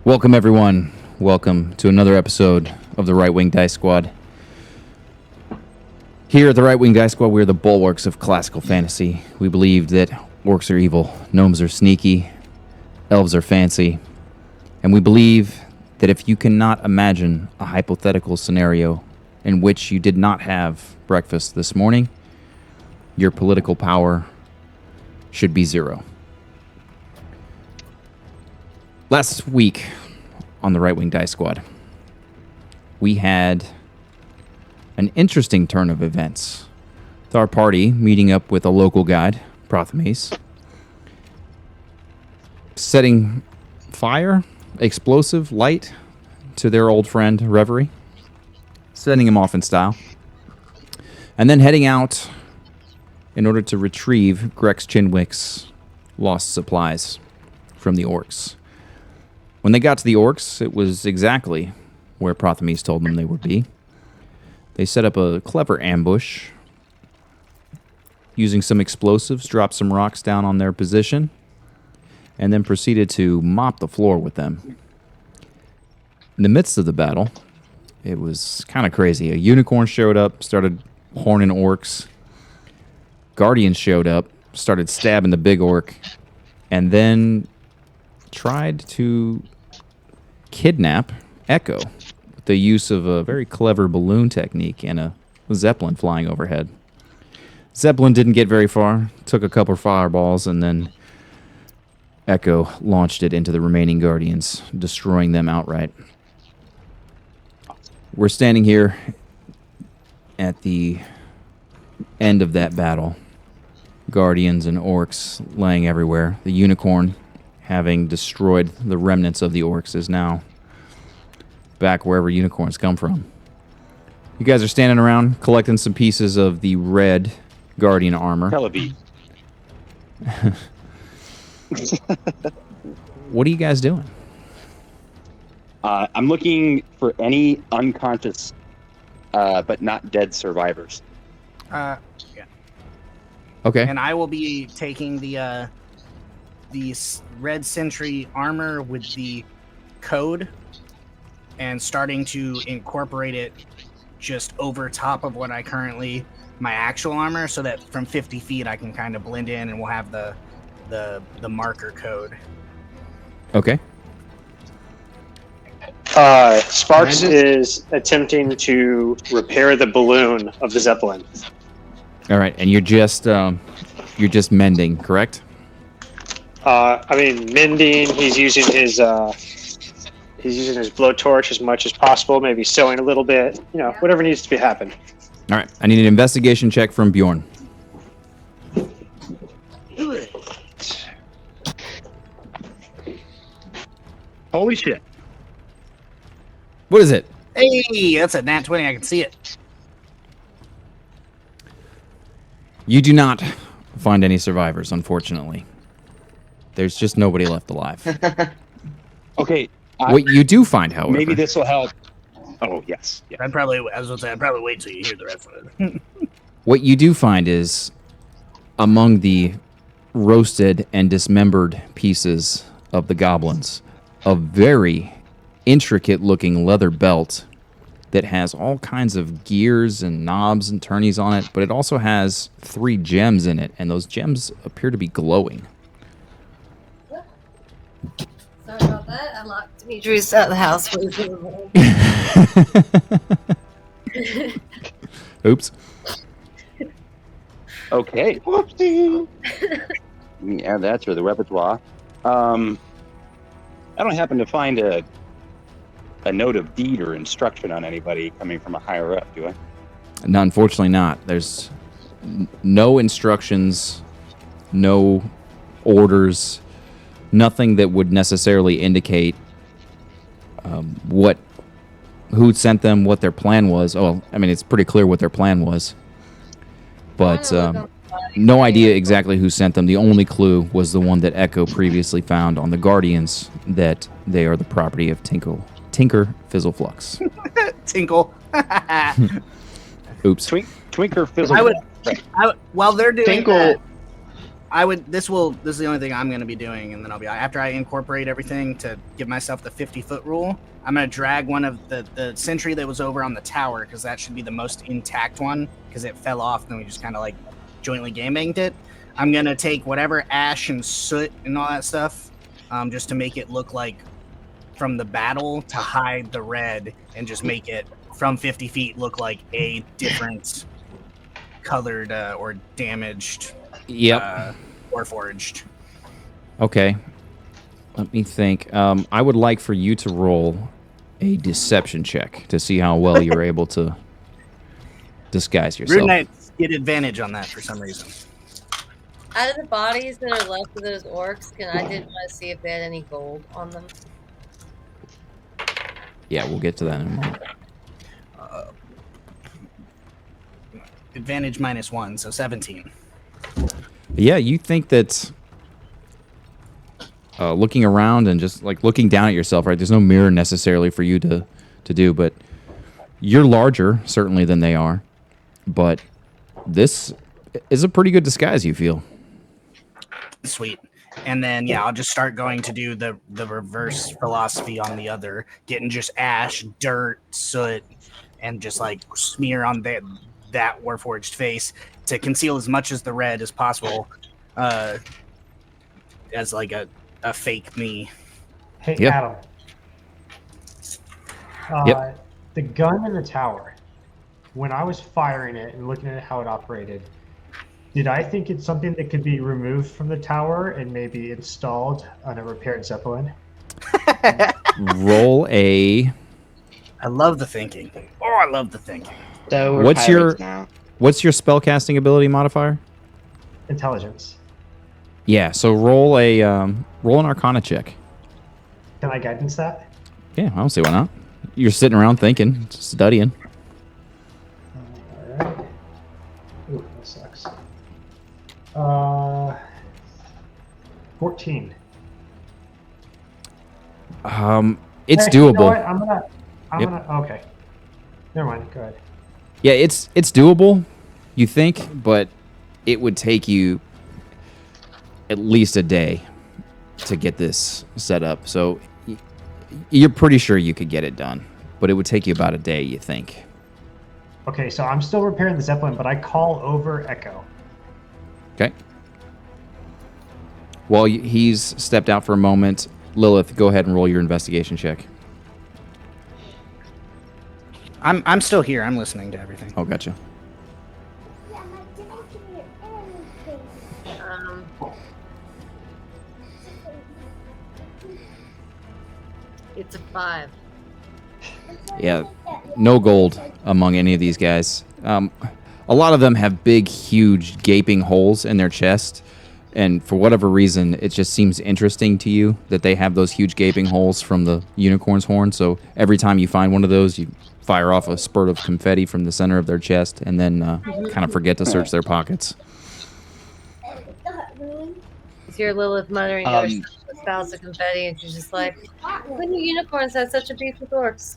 Welcome, everyone. Welcome to another episode of the Right Wing Dice Squad. Here at the Right Wing Dice Squad, we're the bulwarks of classical fantasy. We believe that orcs are evil, gnomes are sneaky, elves are fancy, and we believe that if you cannot imagine a hypothetical scenario in which you did not have breakfast this morning, your political power should be zero. Last week on the Right Wing Dice Squad, we had an interesting turn of events, with our party meeting up with a local guide, Prothames, setting fire, explosive, light to their old friend, Reverie, setting him off in style, and then heading out in order to retrieve Grex Chinwick's lost supplies from the orcs. When they got to the orcs, it was exactly where Prothames told them they would be. They set up a clever ambush, using some explosives, dropped some rocks down on their position, and then proceeded to mop the floor with them. In the midst of the battle, it was kind of crazy. A unicorn showed up, started horning orcs. Guardians showed up, started stabbing the big orc, and then tried to kidnap Echo with the use of a very clever balloon technique and a Zeppelin flying overhead. Zeppelin didn't get very far, took a couple fireballs, and then Echo launched it into the remaining Guardians, destroying them outright. We're standing here at the end of that battle. Guardians and orcs laying everywhere. The unicorn, having destroyed the remnants of the orcs, is now back wherever unicorns come from. You guys are standing around collecting some pieces of the red Guardian armor. Telebeat. What are you guys doing? I'm looking for any unconscious but not dead survivors. Yeah. Okay. And I will be taking the red sentry armor with the code and starting to incorporate it just over top of what I currently my actual armor, so that from 50 feet I can kind of blend in, and we'll have the marker code. Okay. Sparks is attempting to repair the balloon of the Zeppelin. All right, and you're just mending, correct? Mending. He's using his blowtorch as much as possible. Maybe sewing a little bit. Whatever needs to be happen. All right, I need an investigation check from Bjorn. Holy shit. What is it? Hey, that's a nat 20. I can see it. You do not find any survivors, unfortunately. There's just nobody left alive. Okay. What you do find, however... Maybe this will help. Oh, yes. Yeah. I'd probably wait till you hear the rest of it. What you do find is, among the roasted and dismembered pieces of the goblins, a very intricate-looking leather belt that has all kinds of gears and knobs and turnies on it, but it also has 3 gems in it, and those gems appear to be glowing. Sorry about that. I locked Demetrius out of the house. Oops. Okay. Whoopsie. Let me add that to the repertoire. I don't happen to find a note of deed or instruction on anybody coming from a higher up, do I? No, unfortunately not. There's no instructions, no orders, nothing that would necessarily indicate who sent them, what their plan was. Oh, I mean, it's pretty clear what their plan was. But no idea exactly who sent them. The only clue was the one that Echo previously found on the Guardians, that they are the property of Tinker Fizzleflux. Tinkle. Oops. Twinker Fizzle. While they're doing Tinkle. that, This is the only thing I'm going to be doing, and then I'll be after I incorporate everything to give myself the 50-foot rule. I'm going to drag one of the sentry that was over on the tower, because that should be the most intact one, because it fell off and we just kind of like jointly game banged it. I'm going to take whatever ash and soot and all that stuff, just to make it look like from the battle, to hide the red and just make it from 50 feet look like a different colored or damaged or forged. Okay. Let me think. I would like for you to roll a deception check to see how well you're able to disguise yourself. Rude Knights get advantage on that for some reason. Out of the bodies that are left of those orcs, I did want to see if they had any gold on them. Yeah, we'll get to that in a moment. Advantage -1, so 17. Yeah, you think that looking around and just like looking down at yourself, right? There's no mirror necessarily for you to do, but you're larger certainly than they are. But this is a pretty good disguise, you feel. Sweet. And then I'll just start going to do the reverse philosophy on the other, getting just ash, dirt, soot, and just like smear on that Warforged face to conceal as much as the red as possible, as like a fake me. Hey, Yep. Adam. Yep. The gun in the tower, when I was firing it and looking at how it operated, did I think it's something that could be removed from the tower and maybe installed on a repaired Zeppelin? Roll a. I love the thinking. Oh, I love the thinking. So we're What's pirates now. What's your spellcasting ability modifier? Intelligence. Yeah, so roll an Arcana check. Can I guidance that? Yeah, I don't see why not. You're sitting around thinking, studying. Alright. Ooh, that sucks. 14. It's Actually, you know doable. what? I'm Yep. gonna. Okay. Never mind. Go ahead. Yeah, it's doable, you think, but it would take you at least a day to get this set up. So you're pretty sure you could get it done, but it would take you about a day, you think. Okay, so I'm still repairing the Zeppelin, but I call over Echo. Okay. While he's stepped out for a moment, Lilith, go ahead and roll your investigation check. I'm still here. I'm listening to everything. Oh, gotcha. It's a 5. Yeah, no gold among any of these guys. A lot of them have big, huge, gaping holes in their chest, and for whatever reason, it just seems interesting to you that they have those huge gaping holes from the unicorn's horn. So every time you find one of those, you fire off a spurt of confetti from the center of their chest, and then kind of forget to search their pockets. You hear Lilith muttering to herself with spouts of confetti, and she's just like, "When do unicorns have such a beef with orcs?"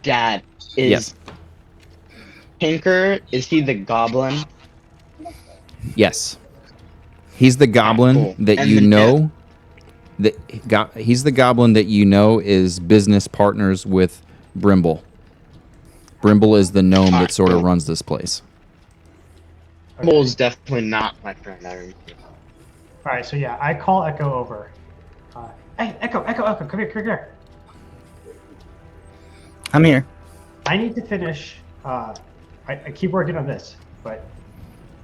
Dad, is Pinker, is he the goblin? Yes, he's the goblin cool. that And you the know. He's the goblin that you know is business partners with Brimble. Brimble is the gnome that sort of runs this place. Bull's definitely not my friend. I remember. All right, so yeah, I call Echo over. Hey, Echo, come here. I'm here. I need to finish. I keep working on this, but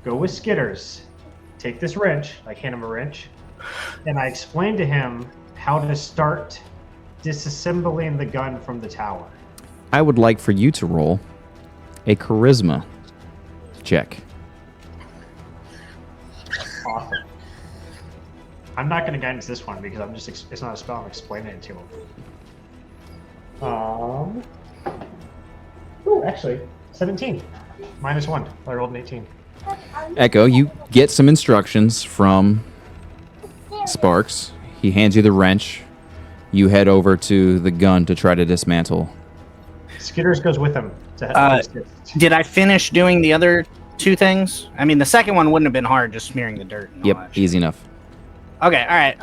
go with Skitters. Take this wrench, like hand him a wrench, and I explained to him how to start disassembling the gun from the tower. I would like for you to roll a charisma check. Awesome. I'm not going to guidance this one because it's not a spell. I'm explaining it to him. Actually, 17. -1. I rolled an 18. Echo, you get some instructions from Sparks. He hands you the wrench. You head over to the gun to try to dismantle. Skitters goes with him to Did I finish doing the other 2 things. I mean, the second one wouldn't have been hard, just smearing the dirt. And all Yep, that shit. easy enough. Okay, all right.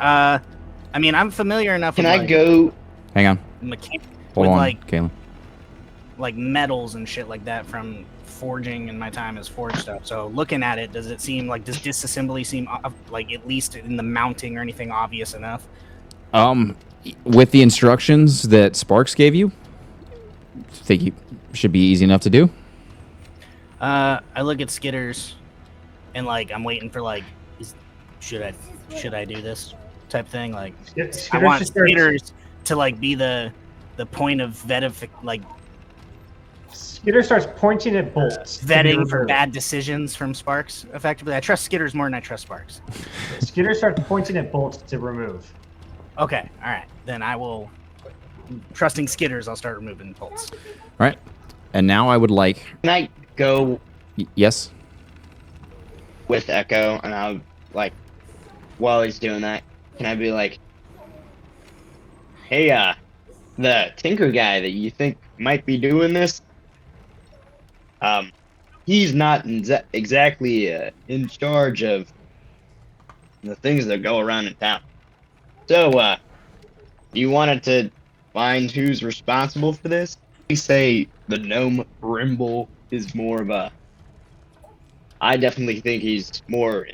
I mean, I'm familiar enough. Can with, I like, go? Hang on. Hold with on, like Kalen. metals and shit like that from forging and my time as forge stuff. So looking at it, does disassembly seem like, at least in the mounting or anything, obvious enough? With the instructions that Sparks gave you, I think you should be easy enough to do. I look at Skitters, and like I'm waiting for like, should I do this type thing? Like, Skitters I want just starts- Skitters to like be the point of Skitter starts pointing at bolts. to be vetting for removed. bad decisions from Sparks. Effectively, I trust Skitters more than I trust Sparks. Skitter starts pointing at bolts to remove. Okay, all right, then I will. Trusting Skitters, I'll start removing bolts. All right. And now I would like. Can I go Yes. with Echo? And I'll like, while he's doing that, can I be like, hey, the Tinker guy that you think might be doing this, he's not exactly in charge of the things that go around in town. So, you wanted to find who's responsible for this? We say the gnome Brimble is more of a. I definitely think he's more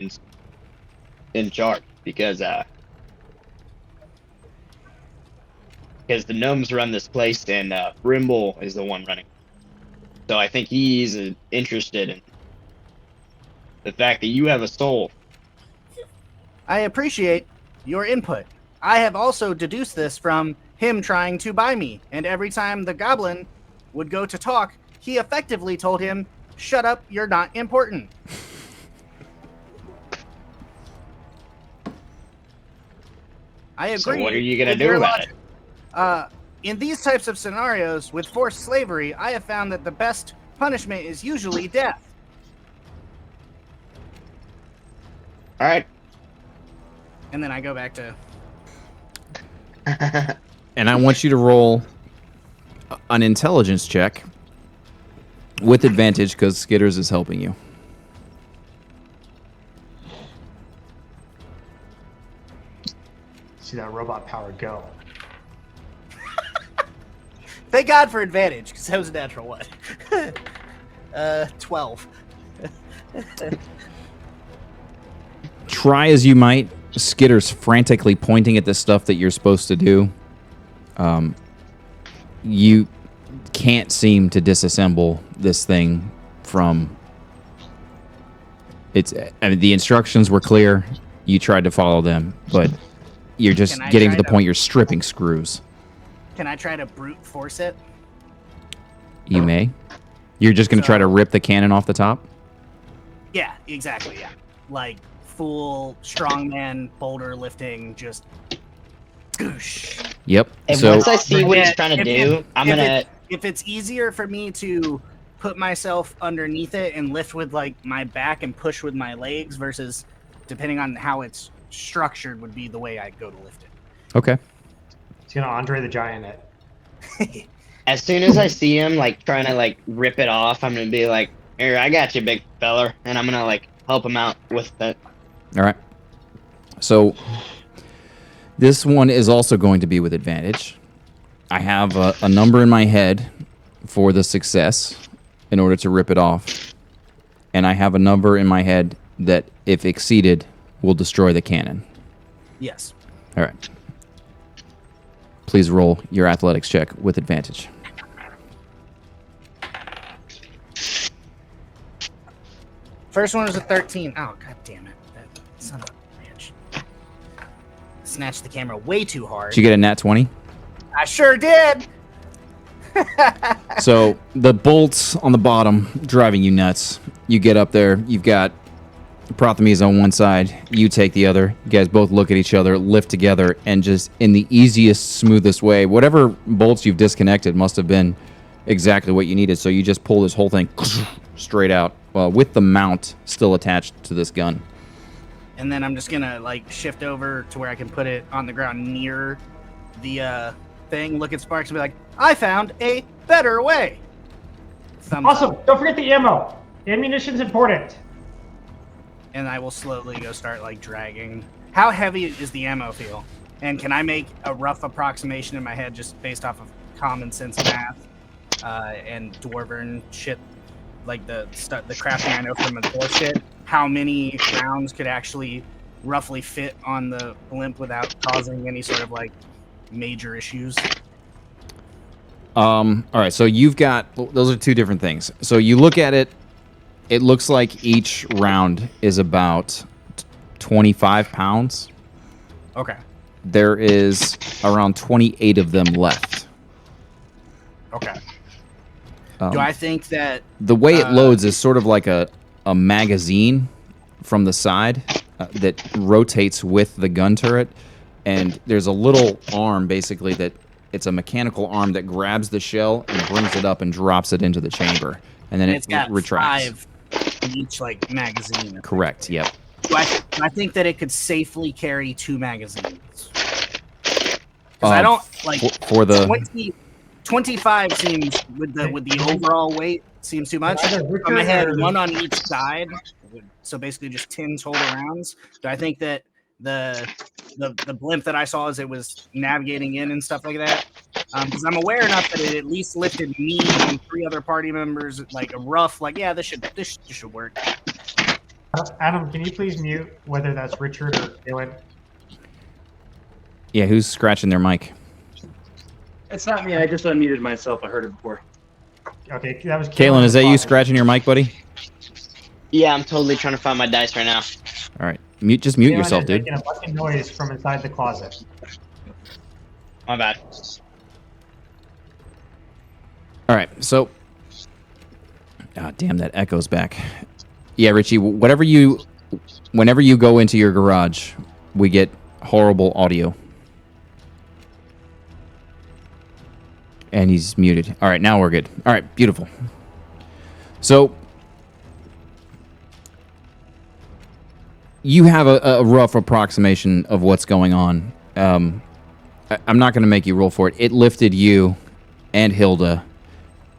in charge because the gnomes run this place and Brimble is the one running. So I think he's interested in the fact that you have a soul. I appreciate your input. I have also deduced this from him trying to buy me, and every time the goblin would go to talk, he effectively told him, "Shut up, you're not important." I agree. So what are you gonna with do your about logic. In these types of scenarios with forced slavery, I have found that the best punishment is usually death. All right. And then I go back to And I want you to roll an intelligence check with advantage because Skitters is helping you. See that robot power go. Thank God for advantage, because that was a natural one. 12. Try as you might, Skitter's frantically pointing at the stuff that you're supposed to do. You can't seem to disassemble this thing from. I mean, the instructions were clear. You tried to follow them, but you're just Can I getting try to the to- point you're stripping screws. Can I try to brute force it? You may. You're just going to try to rip the cannon off the top? Yeah, exactly, yeah. Like, full strongman boulder lifting, just... Goosh. Yep. And So once I see what he's Yeah, trying to if- do, I'm if gonna. If it's easier for me to put myself underneath it and lift with, like, my back and push with my legs versus, depending on how it's structured, would be the way I'd go to lift it. okay. He's gonna Andre the Giant it. As soon as I see him like trying to like rip it off, I'm gonna be like, "Here, I got you, big feller," and I'm gonna like help him out with it. All right. So this one is also going to be with advantage. I have a number in my head for the success in order to rip it off. And I have a number in my head that, if exceeded, will destroy the cannon. Yes. All right. Please roll your athletics check with advantage. First one was a 13. Oh, god damn it. That son of a bitch. Snatched the camera way too hard. Did you get a nat 20? I sure did! So the bolts on the bottom driving you nuts. You get up there. You've got Prothemes on one side. You take the other. You guys both look at each other, lift together, and just in the easiest, smoothest way. Whatever bolts you've disconnected must have been exactly what you needed. So you just pull this whole thing straight out with the mount still attached to this gun. And then I'm just gonna like shift over to where I can put it on the ground near the thing, look at Sparks and be like, I found a better way. Thumbs Awesome! up. Don't forget the ammo. Ammunition's important. And I will slowly go start like dragging. How heavy is the ammo feel? And can I make a rough approximation in my head just based off of common sense math and dwarven shit, like the crafting I know from the dwarf shit? How many rounds could actually roughly fit on the blimp without causing any sort of like major issues? All right, so you've got, those are two different things. So you look at it, it looks like each round is about 25 pounds. Okay. There is around 28 of them left. Okay. Do I think that The way it loads is sort of like a magazine from the side that rotates with the gun turret. And there's a little arm, basically, that it's a mechanical arm that grabs the shell and brings it up and drops it into the chamber. And then it's got retracts. 5 in each like magazine? Correct, yep. Do I think that it could safely carry 2 magazines? Because I don't like for the 25 seems with the overall weight seems too much. If I had 1 on each side, so basically just 10 total rounds. Do I think that the blimp that I saw as it was navigating in and stuff like that? Because I'm aware enough that it at least lifted me and 3 other party members like a rough like, yeah, this should work. Adam, can you please mute whether that's Richard or Dylan? Yeah, who's scratching their mic? It's not me. I just unmuted myself. I heard it before. Okay, that was Kalen, is that you scratching your mic, buddy? Yeah, I'm totally trying to find my dice right now. All right, just mute Kalen yourself, is dude. making a fucking noise from inside the closet. My bad. All right, so, damn, that echoes back. Yeah, Richie, whenever you go into your garage, we get horrible audio. And he's muted. All right, now we're good. All right, beautiful. So, you have a rough approximation of what's going on. I'm not going to make you roll for it. It lifted you and Hilda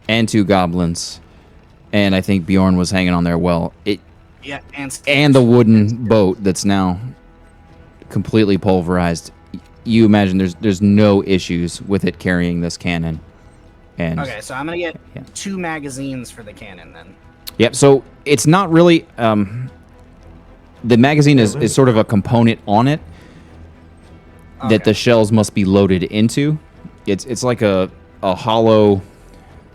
and 2 goblins, and I think Bjorn was hanging on there well. Yeah, and the wooden boat that's now completely pulverized. You imagine there's no issues with it carrying this cannon. And okay, so I'm gonna get 2 magazines for the cannon then. Yep. So it's not really the magazine is sort of a component on it that the shells must be loaded into. It's like a hollow.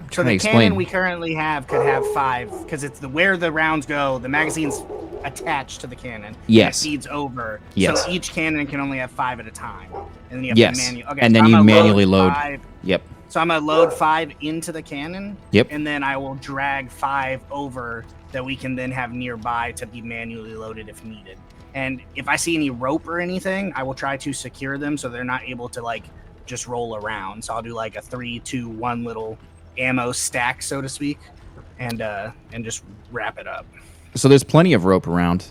So the cannon we currently have could have 5 because it's where the rounds go. The magazine's attached to the cannon. Yes. And it feeds over. Yes. So each cannon can only have 5 at a time. And then you have Yes. to manually. Okay, and so then I'm you gonna manually load. 5. Yep. So I'm gonna load 5 into the cannon. Yep. And then I will drag 5 over that we can then have nearby to be manually loaded if needed. And if I see any rope or anything, I will try to secure them so they're not able to like just roll around. So I'll do like a 3, 2, 1 little ammo stack, so to speak, and just wrap it up. So there's plenty of rope around.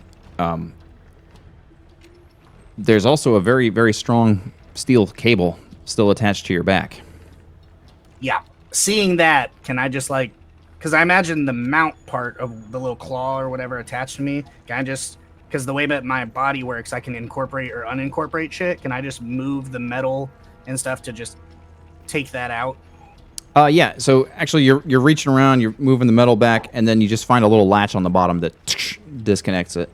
There's also a very, very strong steel cable still attached to your back. Yeah. Seeing that, can I just like, because I imagine the mount part of the little claw or whatever attached to me, can I just, because the way that my body works, I can incorporate or unincorporate shit. Can I just move the metal and stuff to just take that out? Yeah, so actually you're reaching around, you're moving the metal back, and then you just find a little latch on the bottom that disconnects it.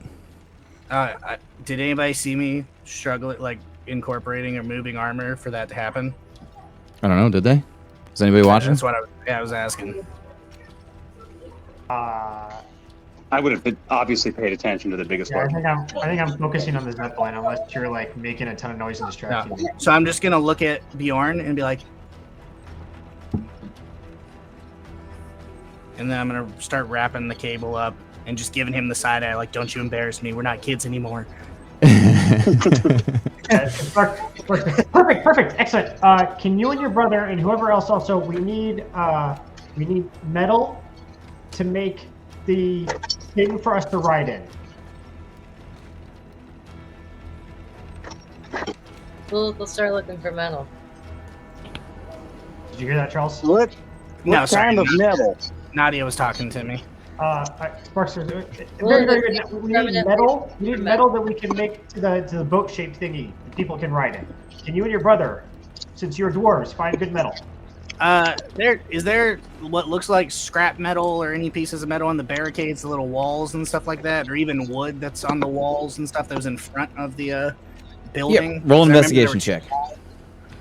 Did anybody see me struggle at like incorporating or moving armor for that to happen? I don't know, did they? Is anybody watching? That's what I was asking. I would have obviously paid attention to the biggest Yeah, part. I think I'm focusing on the zip line unless you're like making a ton of noise and distracting me. So I'm just gonna look at Bjorn and be like, and then I'm gonna start wrapping the cable up and just giving him the side eye, like, "Don't you embarrass me. We're not kids anymore." Perfect, excellent. Can you and your brother and whoever else also? We need metal to make the thing for us to ride in. We'll start looking for metal. Did you hear that, Charles? What No, sorry, kind of metal? Nadia was talking to me. Sparks, very, Well, very good. We need permanent metal. We need metal. metal that we can make to the boat-shaped thingy that people can ride in. Can you and your brother, since you're dwarves, find good metal? There what looks like scrap metal or any pieces of metal on the barricades, the little walls and stuff like that, or even wood that's on the walls and stuff that was in front of the building? Yeah, roll an 'Cause I remember investigation there check.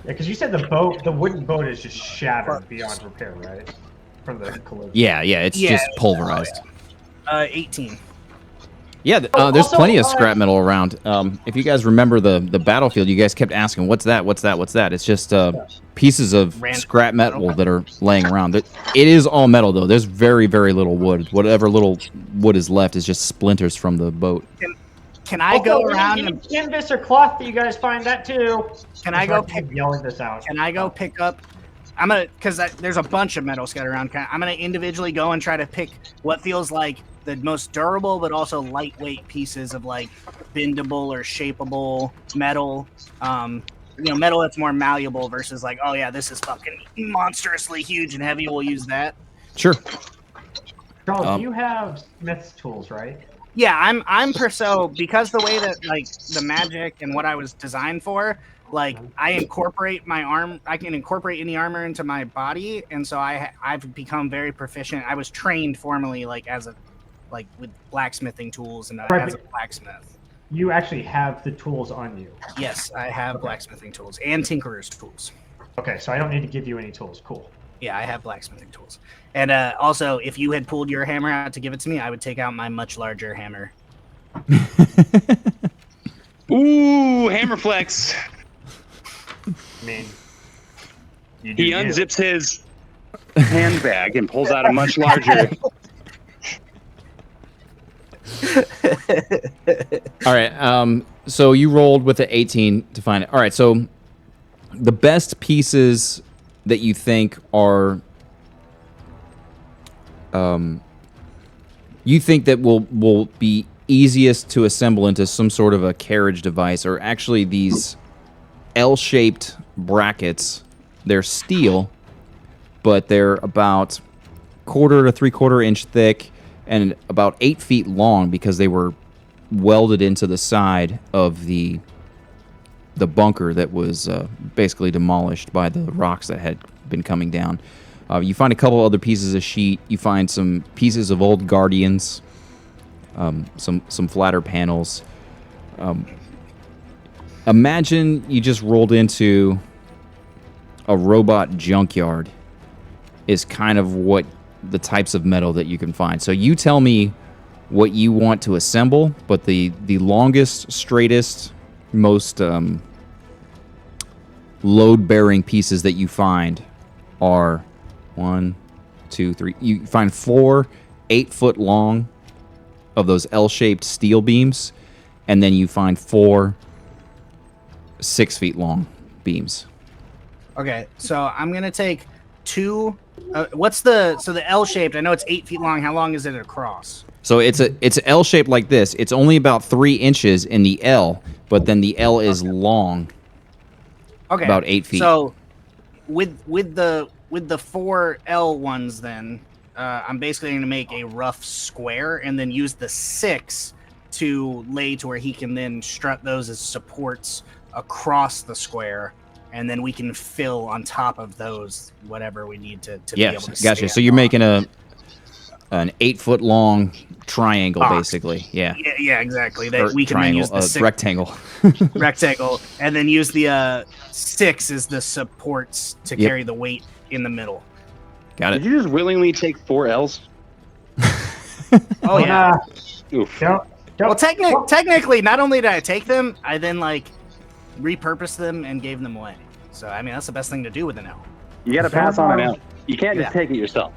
Yeah, because you said the wooden boat is just shattered beyond repair, right? From the collision. Yeah, it's Yeah, just pulverized. 18. Yeah, there's Also, plenty of scrap metal around. If you guys remember the battlefield, you guys kept asking, "What's that? What's that? What's that?" It's just pieces of Random scrap metal that are laying around. It is all metal though. There's very, very little wood. Whatever little wood is left is just splinters from the boat. Can I go around any and canvas or cloth that you guys find that too? can I go Sorry, pick keep yelling this out? Can I go pick up? I'm gonna, because there's a bunch of metal scattered around. I'm gonna individually go and try to pick what feels like the most durable, but also lightweight pieces of like bendable or shapeable metal. Metal that's more malleable versus like, oh yeah, this is fucking monstrously huge and heavy. We'll use that. Sure. Charles, you have Smith's tools, right? Yeah, I'm so because the way that like the magic and what I was designed for, like I incorporate my arm, I can incorporate any armor into my body, and so I've become very proficient. I was trained formally like with blacksmithing tools and Right, as a but- blacksmith. You actually have the tools on you. Yes, I have blacksmithing tools and tinkerer's tools. Okay, so I don't need to give you any tools. Cool. Yeah, I have blacksmithing tools. And also, if you had pulled your hammer out to give it to me, I would take out my much larger hammer. Ooh, hammer flex. I mean, you do He you. unzips his handbag and pulls out a much larger. All right. So you rolled with the 18 to find it. All right. So the best pieces that you think are, you think that will be easiest to assemble into some sort of a carriage device are actually these L-shaped brackets. They're steel, but they're about 1/4 to 3/4 inch thick and about 8 feet long because they were welded into the side of the bunker that was basically demolished by the rocks that had been coming down. You find a couple other pieces of sheet. You find some pieces of old guardians, some flatter panels. Imagine you just rolled into a robot junkyard is kind of what the types of metal that you can find. So you tell me what you want to assemble, but the longest, straightest, most load-bearing pieces that you find are 1, 2, 3. You find 4 8-foot long of those L-shaped steel beams, and then you find 4 6 feet long beams. Okay, so I'm gonna take 2. The L shaped? I know it's 8 feet long. How long is it across? So it's L shaped like this. It's only about 3 inches in the L, but then the L is long, Okay, about 8 feet. So with the 4 L ones, then I'm basically going to make a rough square and then use the 6 to lay to where he can then strut those as supports across the square, and then we can fill on top of those whatever we need to be able Yes, to gotcha. stand So you're on. making an 8-foot long triangle, Box. basically. Yeah. Yeah, exactly. Or That we can then triangle, use the 6 rectangle. rectangle, and then use the 6 as the supports to Yep. carry the weight in the middle. Got Did it. you just willingly take 4 L's? Oh yeah. Oof. Don't. Well, technically, not only did I take them, I then repurposed them and gave them away. So I mean, that's the best thing to do with an L. You got to pass on an L. You can't just Yeah. take it yourself.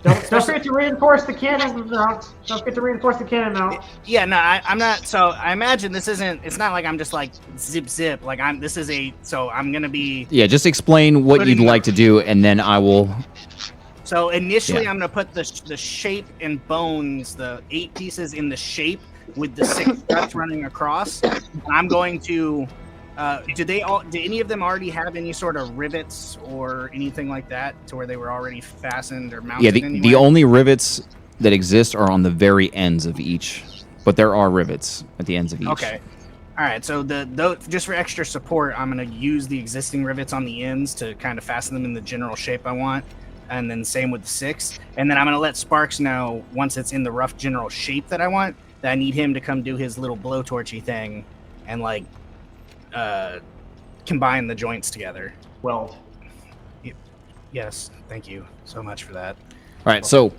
Don't forget to reinforce the cannon mount. Don't forget to reinforce the cannon mount. Yeah, no, I'm not. So I imagine this isn't. It's not like I'm just like zip. Like This is a. So I'm gonna be. Yeah, just explain what Putting you'd like to do, and then I will. So initially, Yeah. I'm gonna put the shape and bones, the 8 pieces in the shape with the 6 struts running across. And I'm going to. Do any of them already have any sort of rivets or anything like that to where they were already fastened or mounted? Yeah, the anywhere? only rivets that exist are on the very ends of each, but there are rivets at the ends of each. Okay. All right. So just for extra support, I'm going to use the existing rivets on the ends to kind of fasten them in the general shape I want. And then same with the 6. And then I'm going to let Sparks know once it's in the rough general shape that I want, that I need him to come do his little blowtorchy thing and like combine the joints together. Weld. Yes. Thank you so much for that. All right, so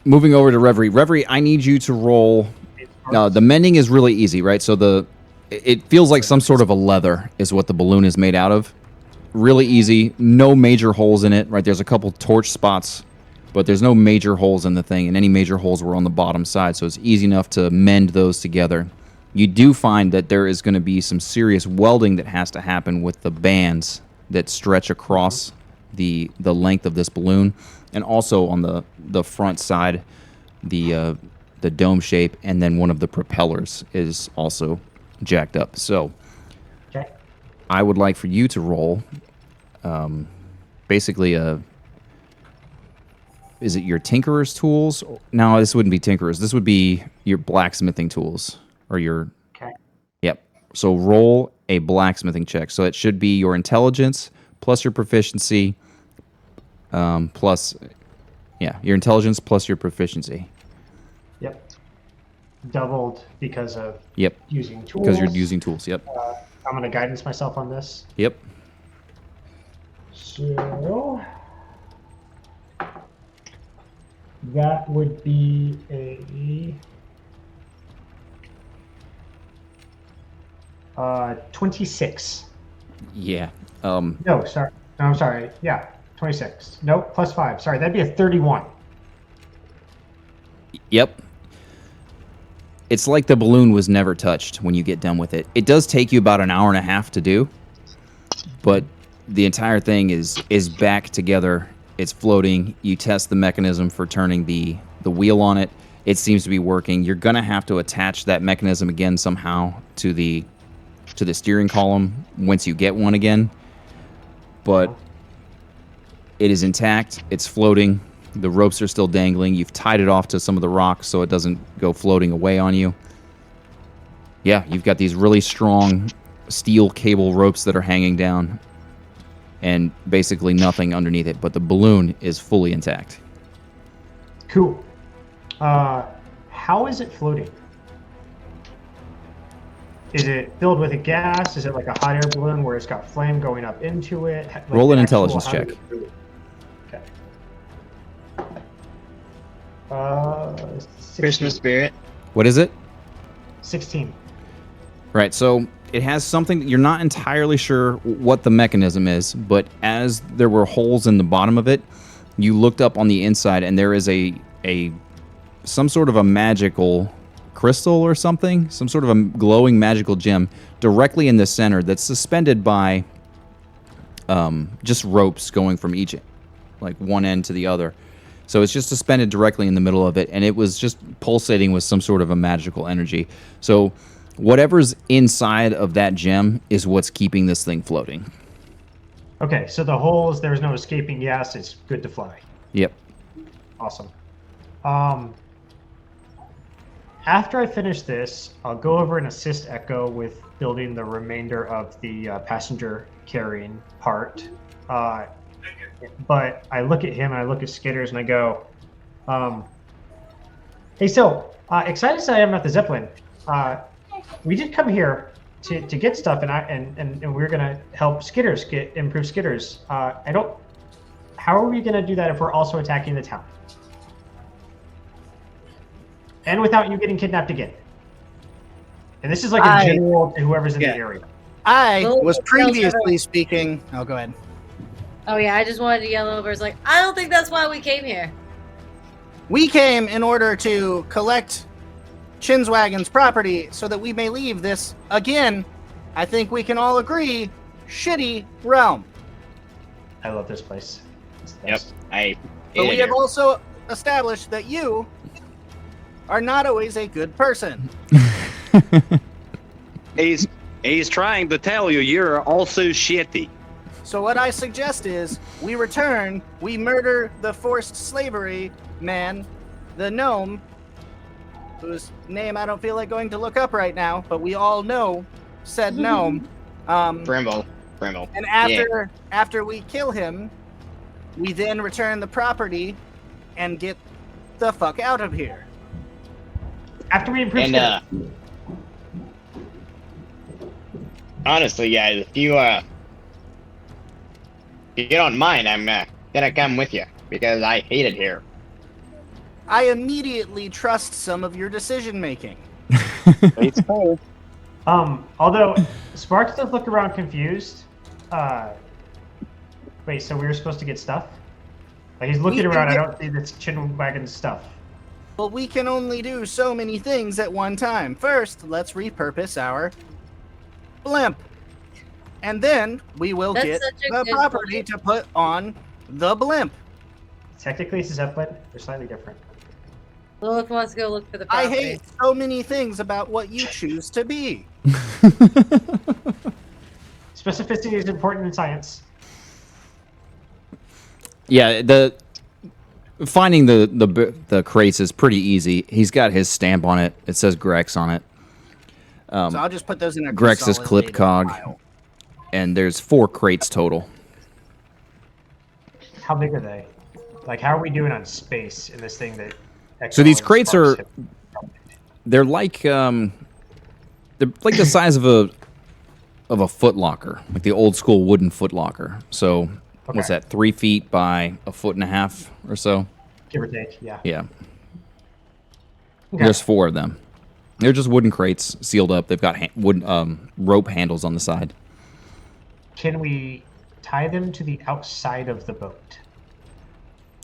moving over to Reverie. Reverie, I need you to roll. The mending is really easy, right? So it feels like some sort of a leather is what the balloon is made out of. Really easy, no major holes in it, right? There's a couple torch spots, but there's no major holes in the thing, and any major holes were on the bottom side, so it's easy enough to mend those together. You do find that there is going to be some serious welding that has to happen with the bands that stretch across the length of this balloon, and also on the front side, the dome shape, and then one of the propellers is also jacked up. So Okay. I would like for you to roll basically is it your tinkerer's tools? No, this wouldn't be tinkerer's. This would be your blacksmithing tools or your... Okay. Yep. So roll a blacksmithing check. So it should be your intelligence plus your proficiency plus... Yeah, your intelligence plus your proficiency. Yep. Doubled because of Yep. using tools. Because you're using tools. Yep. I'm going to guidance myself on this. Yep. So that would be a 26. Yeah. No, sorry. No, I'm sorry. Yeah, 26. Nope, plus 5. Sorry, that'd be a 31. Yep. It's like the balloon was never touched when you get done with it. It does take you about an hour and a half to do, but the entire thing is back together. It's floating. You test the mechanism for turning the wheel on it. It seems to be working. You're gonna have to attach that mechanism again somehow to the steering column once you get one again. But it is intact. It's floating. The ropes are still dangling. You've tied it off to some of the rocks so it doesn't go floating away on you. Yeah, you've got these really strong steel cable ropes that are hanging down and basically nothing underneath it, but the balloon is fully intact. Cool. How is it floating? Is it filled with a gas? Is it like a hot air balloon where it's got flame going up into it? Like Roll an the intelligence how check. does it do it? Okay. 16. Christmas spirit. What is it? 16. Right, so it has something, you're not entirely sure what the mechanism is, but as there were holes in the bottom of it, you looked up on the inside and there is some sort of a magical crystal or something, some sort of a glowing magical gem directly in the center that's suspended by just ropes going from each, like one end to the other. So it's just suspended directly in the middle of it, and it was just pulsating with some sort of a magical energy. So whatever's inside of that gem is what's keeping this thing floating. Okay, so the holes, there's no escaping gas. It's good to fly. Yep. Awesome. After I finish this, I'll go over and assist Echo with building the remainder of the passenger carrying part. But I look at him and I look at Skitters and I go, hey, so excited as I am at the Zeppelin, we did come here to get stuff and we're gonna help Skitters improve Skitters. How are we gonna do that if we're also attacking the town? And without you getting kidnapped again. And this is like a general to whoever's in the area. I was previously speaking. Oh, go ahead. Oh yeah, I just wanted to yell over. It's like, I don't think that's why we came here. We came in order to collect Chinswagon's property so that we may leave this, again, I think we can all agree, shitty realm. I love this place. It's the Yep. best. But we have also established that you are not always a good person. He's trying to tell you you're also shitty. So what I suggest is we return, we murder the forced slavery man, the gnome, whose name I don't feel like going to look up right now, but we all know said gnome. Brimble. And after we kill him, we then return the property and get the fuck out of here. After we improve And Skitters. honestly, guys, if you don't mind, I'm gonna come with you because I hate it here. I immediately trust some of your decision making. It's cool. Although Sparks does look around confused. Wait, so we were supposed to get stuff? Like he's looking We can around. I get- don't see this chin wagon stuff. But we can only do so many things at one time. First, let's repurpose our blimp. And then we will That's get such a the good property point. to put on the blimp. Technically, it's a Zeppelin. They're slightly different. Lilith wants to go look for the I property. hate so many things about what you choose to be. Specificity is important in science. Yeah, finding the crates is pretty easy. He's got his stamp on it. It says Grex on it. So I'll just put those in a Grex is clip consolidated cog, file. and there's 4 crates total. How big are they? Like, how are we doing on space in this thing that? So these Echo and crates Sparks are- have- They're like the size of a foot locker, like the old school wooden foot locker. So what's Okay. that? 3 feet by a foot and a half or so. Give or take, yeah. Yeah. Okay. There's 4 of them. They're just wooden crates sealed up. They've got wood rope handles on the side. Can we tie them to the outside of the boat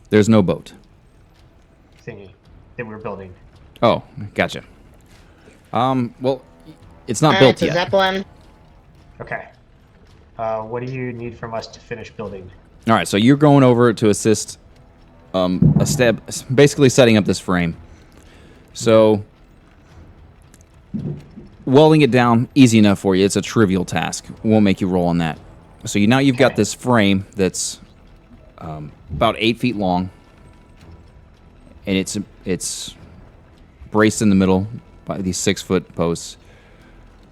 There's no boat. thingy that we're building? Oh, gotcha. Well, it's not Alright, built so yet. Zeppelin. Okay. What do you need from us to finish building? All right, so you're going over to assist a step, basically setting up this frame. So welding it down, easy enough for you. It's a trivial task. Won't make you roll on that. So now you've got Okay. this frame that's about 8 feet long, and it's braced in the middle by these 6-foot posts.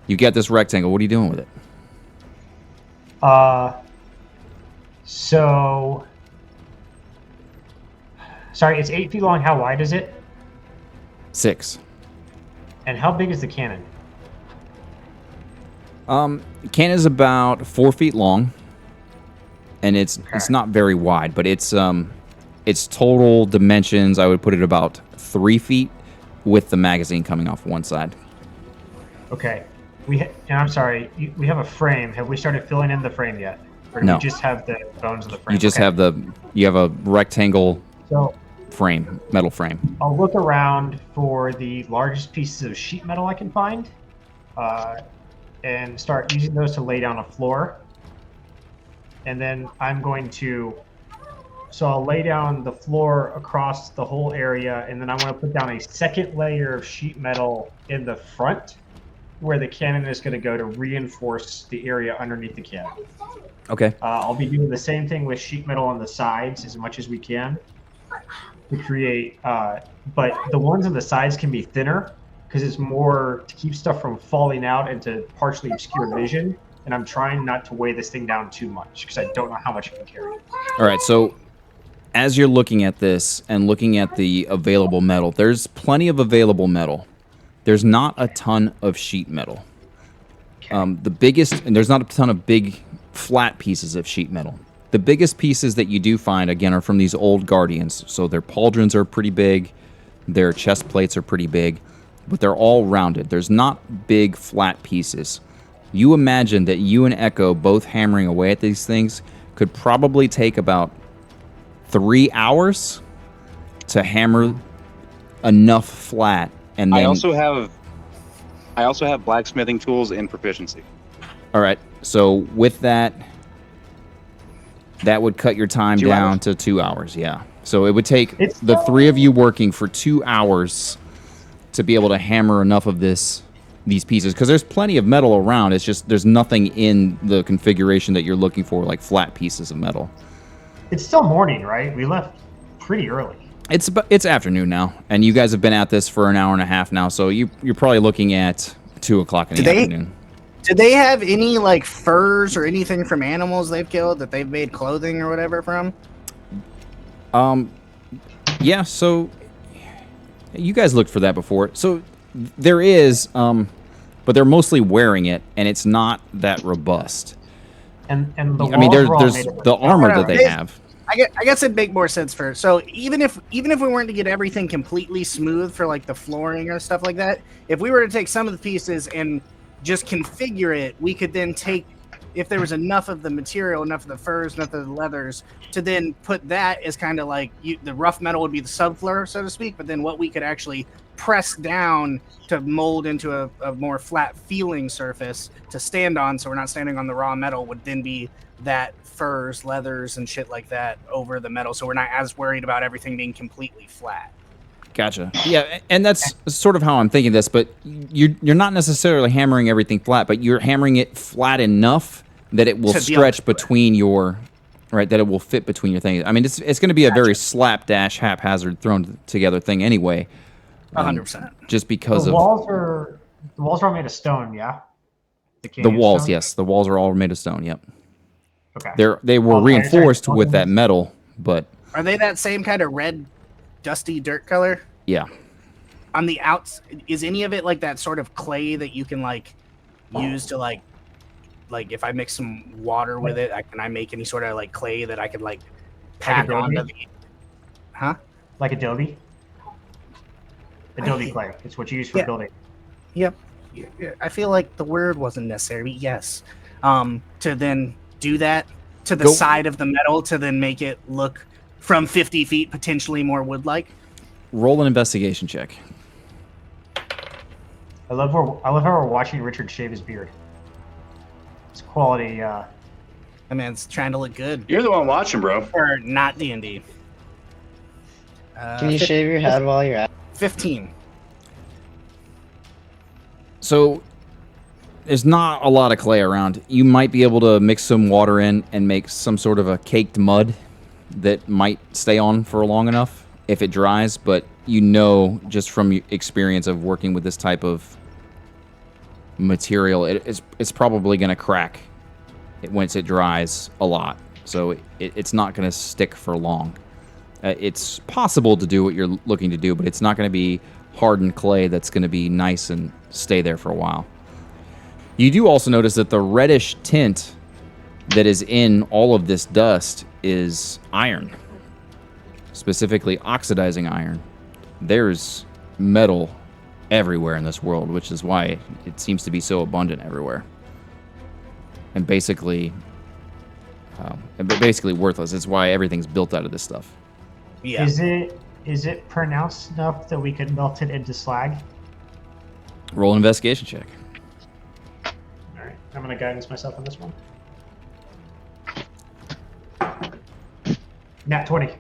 You've got this rectangle. What are you doing with it? So, sorry, it's 8 feet long. How wide is it? 6. And how big is the cannon? Can is about 4 feet long, and it's not very wide, but its total dimensions, I would put it about 3 feet, with the magazine coming off one side. Okay. And I'm sorry, we have a frame. Have we started filling in the frame yet? Or do No. we just have the bones of the frame? You just Okay. have you have a rectangle So frame, metal frame. I'll look around for the largest pieces of sheet metal I can find, and start using those to lay down a floor. And then I'm going to, so I'll lay down the floor across the whole area, and then I want to put down a second layer of sheet metal in the front, where the cannon is going to go to reinforce the area underneath the cannon. Okay. I'll be doing the same thing with sheet metal on the sides as much as we can to create, but the ones on the sides can be thinner because it's more to keep stuff from falling out and to partially obscure vision. And I'm trying not to weigh this thing down too much because I don't know how much it can carry. All right, so as you're looking at this and looking at the available metal, there's plenty of available metal. There's not a ton of sheet metal. The biggest, and there's not a ton of big flat pieces of sheet metal. The biggest pieces that you do find, again, are from these old Guardians. So their pauldrons are pretty big, their chest plates are pretty big, but they're all rounded. There's not big flat pieces. You imagine that you and Echo both hammering away at these things could probably take about 3 hours to hammer enough flat, and then I also have blacksmithing tools and proficiency. all right. So with that, that would cut your time 2 down hours? to 2 hours. Yeah. So it would take It's the still- 3 of you working for 2 hours to be able to hammer enough of these pieces, because there's plenty of metal around. It's just there's nothing in the configuration that you're looking for, like flat pieces of metal. It's still morning, right? We left pretty early. It's afternoon now, and you guys have been at this for an hour and a half now, so you're probably looking at 2 o'clock in the afternoon. Do they have any like furs or anything from animals they've killed that they've made clothing or whatever from? Yeah. So you guys looked for that before. So there is, but they're mostly wearing it, and it's not that robust. And the I mean, walls were all there's made of the armor that they have. I guess it'd make more sense for so even if we weren't to get everything completely smooth for like the flooring or stuff like that, if we were to take some of the pieces and just configure it, we could then take, if there was enough of the material, enough of the furs, enough of the leathers, to then put that as kind of like the rough metal would be the subfloor, so to speak, but then what we could actually press down to mold into a more flat feeling surface to stand on, so we're not standing on the raw metal, would then be that furs, leathers, and shit like that over the metal, so we're not as worried about everything being completely flat. Gotcha. Yeah, and that's sort of how I'm thinking this, but you're not necessarily hammering everything flat, but you're hammering it flat enough that it will stretch between your, right, that it will fit between your things. I mean, it's going to be a very slapdash, haphazard, thrown together thing anyway. 100%. Just because the of walls are all made of stone, yeah. the walls, yes, the walls are all made of stone. Yep. Okay. They were reinforced with that metal, but are they that same kind of red, dusty dirt color? Yeah. On the outs, is any of it like that sort of clay that you can like use to like if I mix some water with it, can I make any sort of like clay that I could like pack onto the? Huh? Like adobe. Adobe clay. It's what you use for building. Yep. I feel like the word wasn't necessary. Yes. To then do that to the side of the metal to then make it look from 50 feet potentially more wood-like. Roll an investigation check. I love how we're watching Richard shave his beard. It's quality. That man's trying to look good. You're the one watching, bro. Or not D&D. Can you shave your head while you're at 15. So there's not a lot of clay around. You might be able to mix some water in and make some sort of a caked mud that might stay on for long enough if it dries, but you know just from experience of working with this type of material, it's probably going to crack once it dries a lot. So it's not going to stick for long. It's possible to do what you're looking to do, but it's not going to be hardened clay that's going to be nice and stay there for a while. You do also notice that the reddish tint that is in all of this dust is iron, specifically oxidizing iron. There's metal everywhere in this world, which is why it seems to be so abundant everywhere. And basically worthless. It's why everything's built out of this stuff. Yeah. Is it pronounced enough that we could melt it into slag? Roll an investigation check. All right, I'm gonna guidance myself on this one. Nat 20.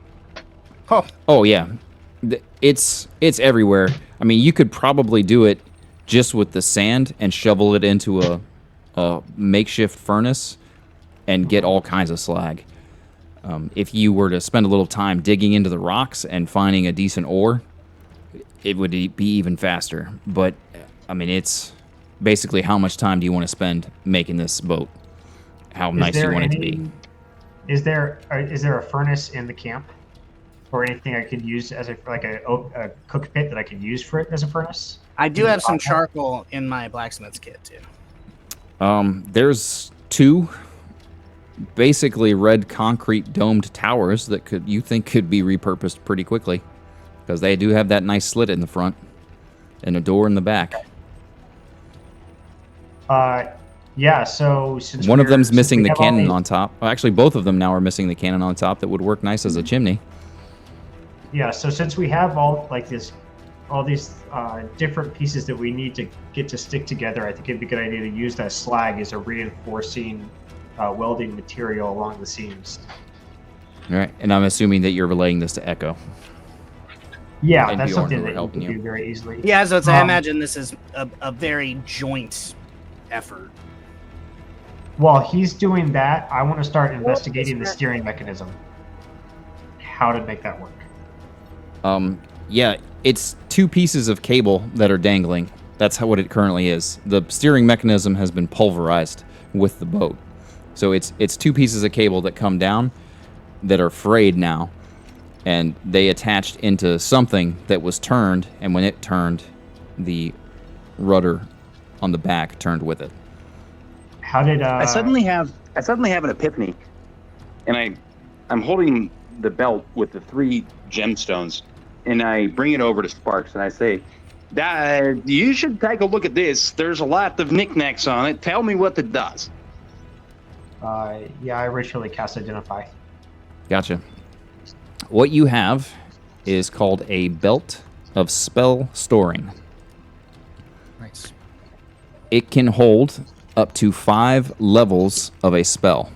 Oh yeah, it's everywhere. I mean, you could probably do it just with the sand and shovel it into a makeshift furnace and get all kinds of slag. If you were to spend a little time digging into the rocks and finding a decent ore, it would be even faster. But I mean, it's basically how much time do you want to spend making this boat? How nice you want it to be. Is there a furnace in the camp, or anything I could use as a cook pit that I could use for it as a furnace? I do have some charcoal in my blacksmith's kit too. There's 2 basically red concrete domed towers that could be repurposed pretty quickly, because they do have that nice slit in the front and a door in the back. Yeah, so since one of them's missing the cannon on top. Well, actually, both of them now are missing the cannon on top that would work nice as a chimney. Yeah, so since we have all these different pieces that we need to get to stick together, I think it'd be a good idea to use that slag as a reinforcing welding material along the seams. All right, and I'm assuming that you're relaying this to Echo. Yeah, and that's Bjorn, something who are that you helping can you. do very easily. Yeah, so I imagine this is a very joint effort. While he's doing that, I want to start investigating the steering mechanism. How to make that work. Yeah, it's two pieces of cable that are dangling. That's what it currently is. The steering mechanism has been pulverized with the boat. So it's two pieces of cable that come down that are frayed now, and they attached into something that was turned, and when it turned, the rudder on the back turned with it. How did I suddenly have an epiphany, and I'm holding the belt with the 3 gemstones, and I bring it over to Sparks, and I say, "You should take a look at this. There's a lot of knickknacks on it. Tell me what it does." yeah, I ritually cast Identify. Gotcha. What you have is called a belt of spell storing. Nice. It can hold up to 5 levels of a spell.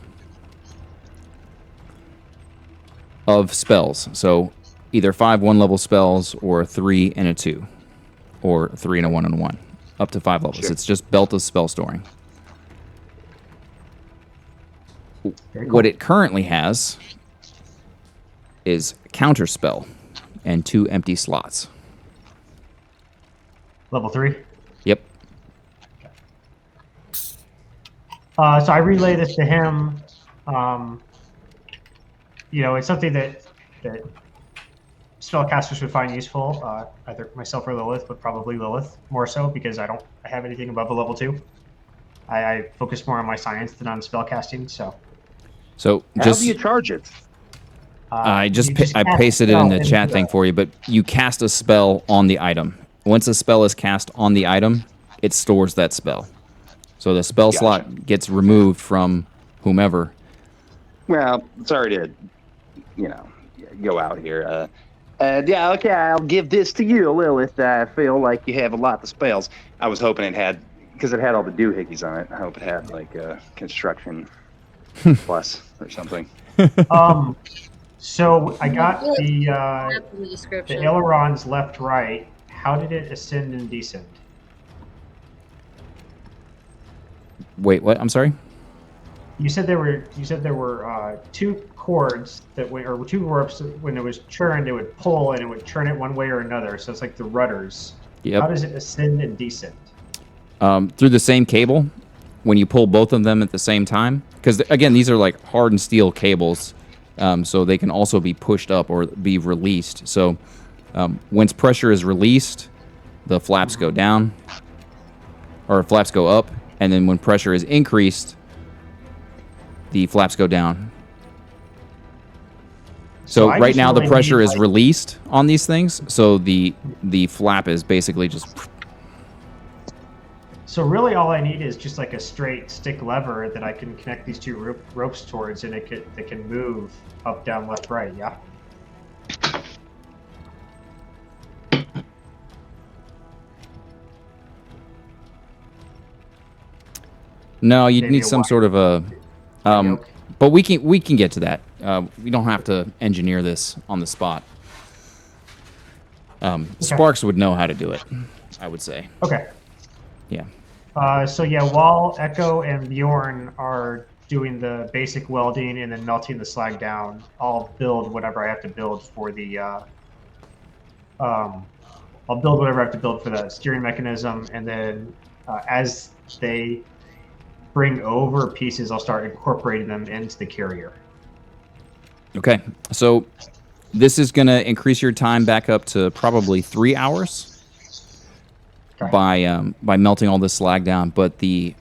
Of spells. So either 5 1-level spells or 3 and a 2. Or 3 and a 1 and a 1. Up to 5 levels. Sure. It's just belt of spell storing. Very cool. What it currently has is counter spell and 2 empty slots. Level 3. Yep. So I relay this to him. It's something that spellcasters would find useful, either myself or Lilith, but probably Lilith more so because I don't have anything above a level 2. I focus more on my science than on spellcasting. So How do you charge it? I you I cast pasted it in the spell chat into thing for you, but you cast a spell on the item. Once a spell is cast on the item, it stores that spell. So the spell slot gets removed from whomever. Well, sorry to, go out here. Yeah, okay, I'll give this to you, Lilith. I feel like you have a lot of spells. I was hoping it had, because it had all the doohickeys on it. I hope it had like construction plus or something. So I got the After the the description. ailerons left, right. How did it ascend and descend? Wait, what? I'm sorry? You said there were 2 cords that went, or 2 ropes that when it was churned, it would pull and it would turn it one way or another. So it's like the rudders. How Yep. does it ascend and descend? Through the same cable, when you pull both of them at the same time. Because, again, these are like hardened steel cables, so they can also be pushed up or be released. So once pressure is released, the flaps go down, or flaps go up, and then when pressure is increased, the flaps go down. So I right just now the really pressure need, is released on these things, so the flap is basically just... So really, all I need is just like a straight stick lever that I can connect these 2 ropes towards, and it can move up, down, left, right. Yeah. No, you'd Maybe need a some wire. sort of a... Yoke. But we can get to that. We don't have to engineer this on the spot. Sparks would know how to do it, I would say. Okay. Yeah. So yeah, while Echo and Bjorn are doing the basic welding and then melting the slag down, I'll build whatever I have to build for the I'll build whatever I have to build for the steering mechanism, and then as they bring over pieces, I'll start incorporating them into the carrier. Okay. So this is going to increase your time back up to probably 3 hours Okay. by melting all this slag down, but the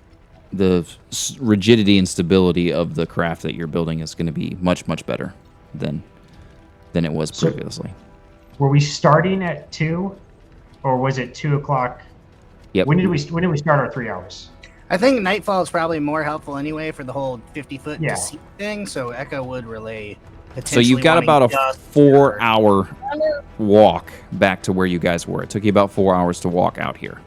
rigidity and stability of the craft that you're building is going to be much better than it was So- previously. Were we starting at 2, or was it 2 o'clock? Yep. When did we start our 3 hours? I think Nightfall is probably more helpful anyway for the whole 50-foot Yeah. deceit thing. So Echo would relay. So you've got potentially about a wanting just 4-hour walk back to where you guys were. It took you about 4 hours to walk out here.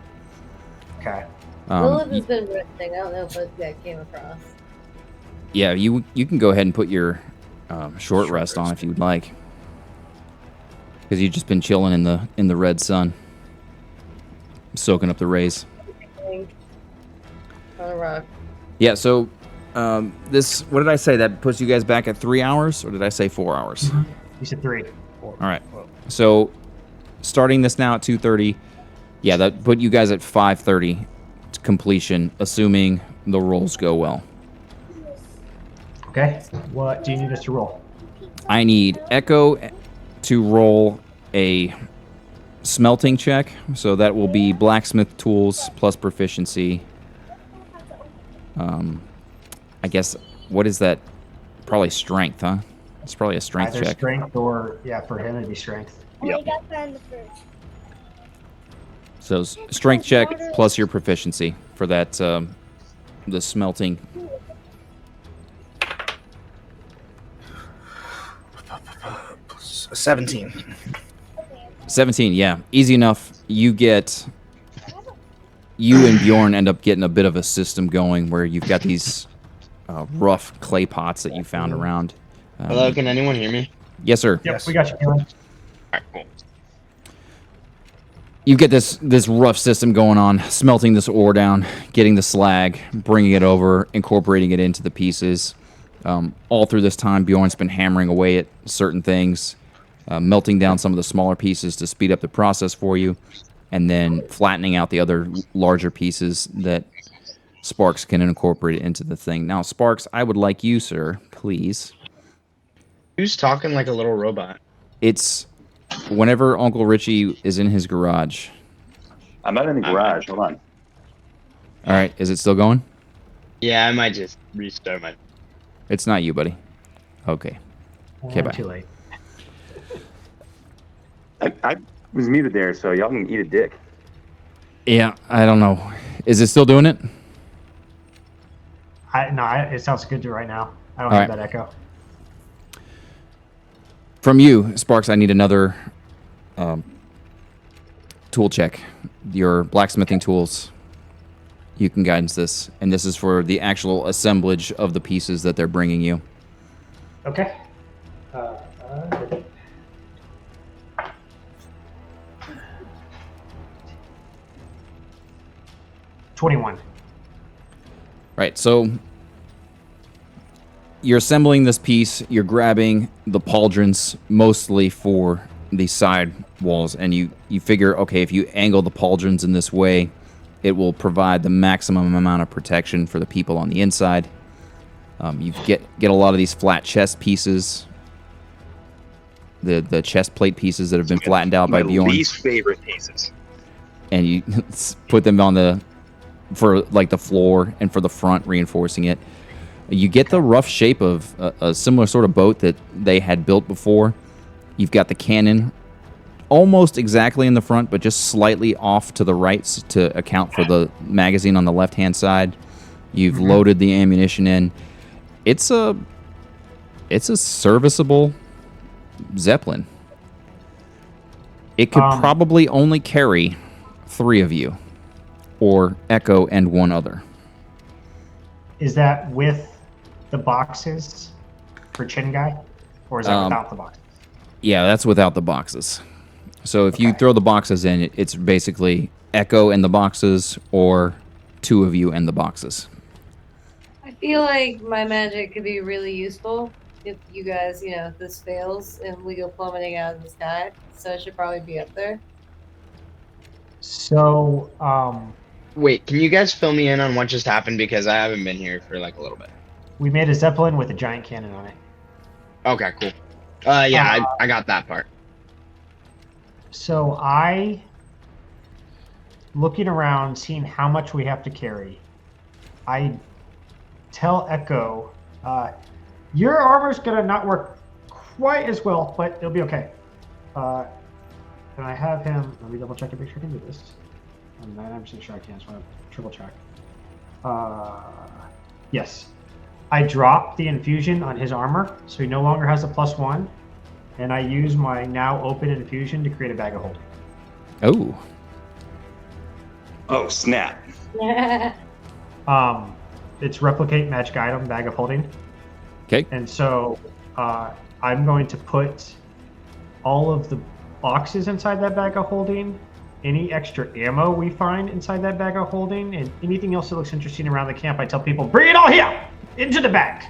Okay. Lilith has been resting. I don't know if that came across. Yeah, you can go ahead and put your short rest on if you'd like, because you've just been chilling in the red sun, soaking up the rays. On a rock. Yeah. So this, what did I say? That puts you guys back at 3 hours, or did I say 4 hours? You said 3. All right. So starting this now at 2:30, yeah, that put you guys at 5:30 completion, assuming the rolls go well. Okay. What do you need us to roll? I need Echo to roll a smelting check, so that will be blacksmith tools plus proficiency. I guess, what is that? Probably strength, huh? It's probably a strength Either check. strength or, yeah, for him it'd be strength. Yep. So strength check plus your proficiency for that, the smelting. S- 17. 17, yeah. Easy enough. You and Bjorn end up getting a bit of a system going where you've got these rough clay pots that you found around. Hello, can anyone hear me? Yes, sir. Yep, Yes. we got you, Caleb. Alright, cool. You get this rough system going on, smelting this ore down, getting the slag, bringing it over, incorporating it into the pieces. All through this time, Bjorn's been hammering away at certain things, melting down some of the smaller pieces to speed up the process for you, and then flattening out the other larger pieces that Sparks can incorporate into the thing. Now, Sparks, I would like you, sir, please. Who's talking like a little robot? It's whenever Uncle Richie is in his garage. I'm not in the garage. Hold on. All right, is it still going? Yeah, I might just restart my. It's not you, buddy. Okay. Okay, bye. Too late. I was muted there, so y'all can eat a dick. Yeah, I don't know. Is it still doing it? It sounds good to right now. I don't All have right. that echo. From you, Sparks, I need another tool check. Your blacksmithing tools. You can guidance this, and this is for the actual assemblage of the pieces that they're bringing you. Okay. 21. Right, so you're assembling this piece, you're grabbing the pauldrons mostly for the side walls, and you figure, okay, if you angle the pauldrons in this way, it will provide the maximum amount of protection for the people on the inside. You get a lot of these flat chest pieces, the chest plate pieces that have been flattened out by My Bjorn, least favorite pieces. and you put them on for like the floor and for the front, reinforcing it. You get the rough shape of a similar sort of boat that they had built before. You've got the cannon almost exactly in the front, but just slightly off to the right to account for the magazine on the left-hand side. You've loaded the ammunition in. It's a serviceable Zeppelin. It could probably only carry 3 of you, or Echo and 1 other. Is that with the boxes for Chin Guy? Or is that without the boxes? Yeah, that's without the boxes. So if you Okay. throw the boxes in, it's basically Echo and the boxes, or 2 of you and the boxes. I feel like my magic could be really useful if you guys, if this fails and we go plummeting out of the sky. So it should probably be up there. So, Wait, can you guys fill me in on what just happened, because I haven't been here for like a little bit. we made a Zeppelin with a giant cannon on it. Okay, cool. Yeah, I got that part. So looking around, seeing how much we have to carry, I tell Echo, your armor's gonna not work quite as well, but it'll be okay. And I have him, let me double check and make sure I can do this. I'm 99% sure I can, so I want to triple check. Yes. I drop the infusion on his armor, so he no longer has a +1, and I use my now open infusion to create a bag of holding. Oh, Oh, snap. It's replicate magic item bag of holding, okay. and so I'm going to put all of the boxes inside that bag of holding, any extra ammo we find inside that bag of holding, and anything else that looks interesting around the camp. I tell people, bring it all here into the bag.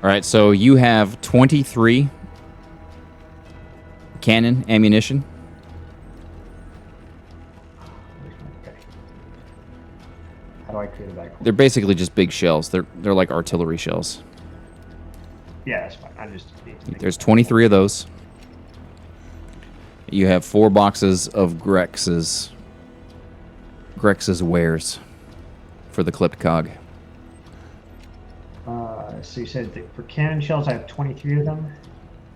All right, so you have 23 cannon ammunition. Okay. How do I create a bag? They're basically just big shells. They're like artillery shells. Yeah, that's fine. I just There's 23 of those. You have 4 boxes of Grex's wares for the clipped cog. So you said that for cannon shells, I have 23 of them.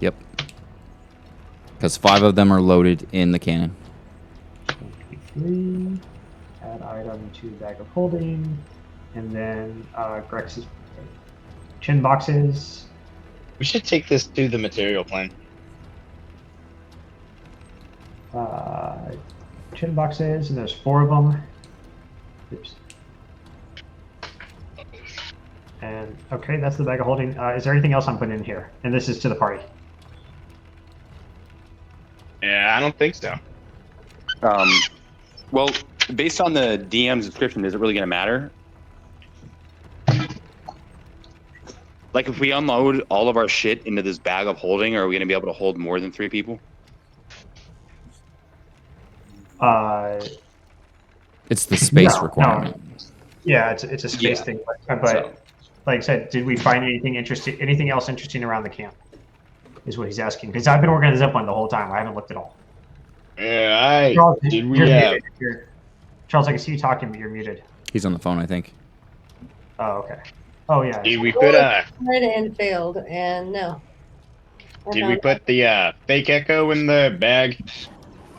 Yep. Because 5 of them are loaded in the cannon. 23. Add item to bag of holding, and then Grex's chin boxes. We should take this to the material plan. Chin boxes, and there's 4 of them. Oops. And okay, that's the bag of holding. Is there anything else I'm putting in here? And this is to the party. Yeah, I don't think so. Well, based on the DM's description, is it really going to matter? Like, if we unload all of our shit into this bag of holding, are we going to be able to hold more than 3 people? It's the space No, requirement. Yeah, it's a space Yeah. thing. But So- like I said, did we find anything else interesting around the camp? Is what he's asking. Because I've been working on the zipline the whole time. I haven't looked at all. Yeah, Charles, did we you're have? muted. Charles, I can see you talking, but you're muted. He's on the phone, I think. Oh, okay. Oh, yeah. Did we put Tried and failed, and no. Did we put the fake echo in the bag?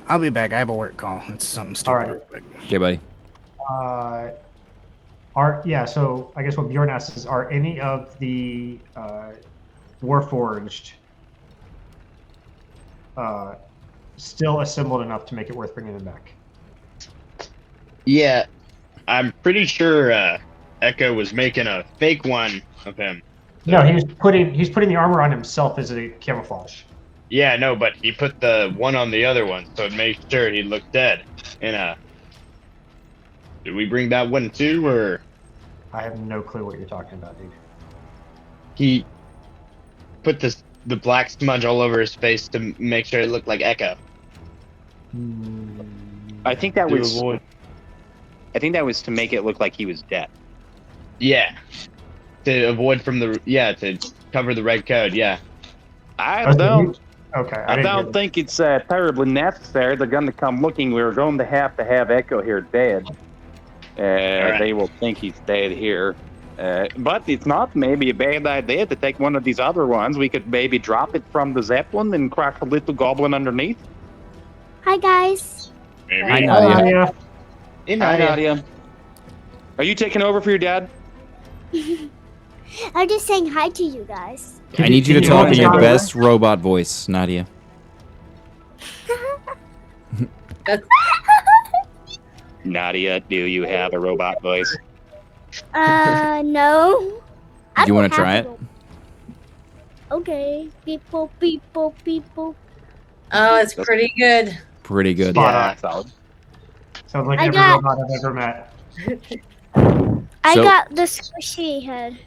I'll be back. I have a work call. It's something stupid. All right. real quick. Okay, buddy. So I guess what Bjorn asks is, are any of the Warforged still assembled enough to make it worth bringing them back? Yeah, I'm pretty sure Echo was making a fake one of him. No, he's putting the armor on himself as a camouflage. Yeah, no, but he put the one on the other one, so it made sure he looked dead. And did we bring that one too, or I have no clue what you're talking about, dude. he put the black smudge all over his face to make sure it looked like Echo? I think that To was. avoid- I think that was to make it look like he was dead. Yeah, to avoid from the to cover the red code. Yeah. I don't. Okay. I didn't hear don't that. think it's terribly necessary. They're going to come looking. We're going to have Echo here dead. Alright. They will think he's dead here. But it's not maybe a bad idea to take one of these other ones. We could maybe drop it from the Zeppelin and crack a little goblin underneath. Hi guys. Maybe. Hi, Oh, Nadia. yeah. Hey, Hi, Nadia. Nadia. Are you taking over for your dad? I'm just saying hi to you guys. I need you to Can talk in go your down? best robot voice, Nadia. Nadia, do you have a robot voice? No. I Do you wanna don't try have it? one. Okay. People, people, people. Oh, it's pretty good. Pretty good. Spot solid. Sounds like I every got- robot I've ever met. I So- got the squishy head.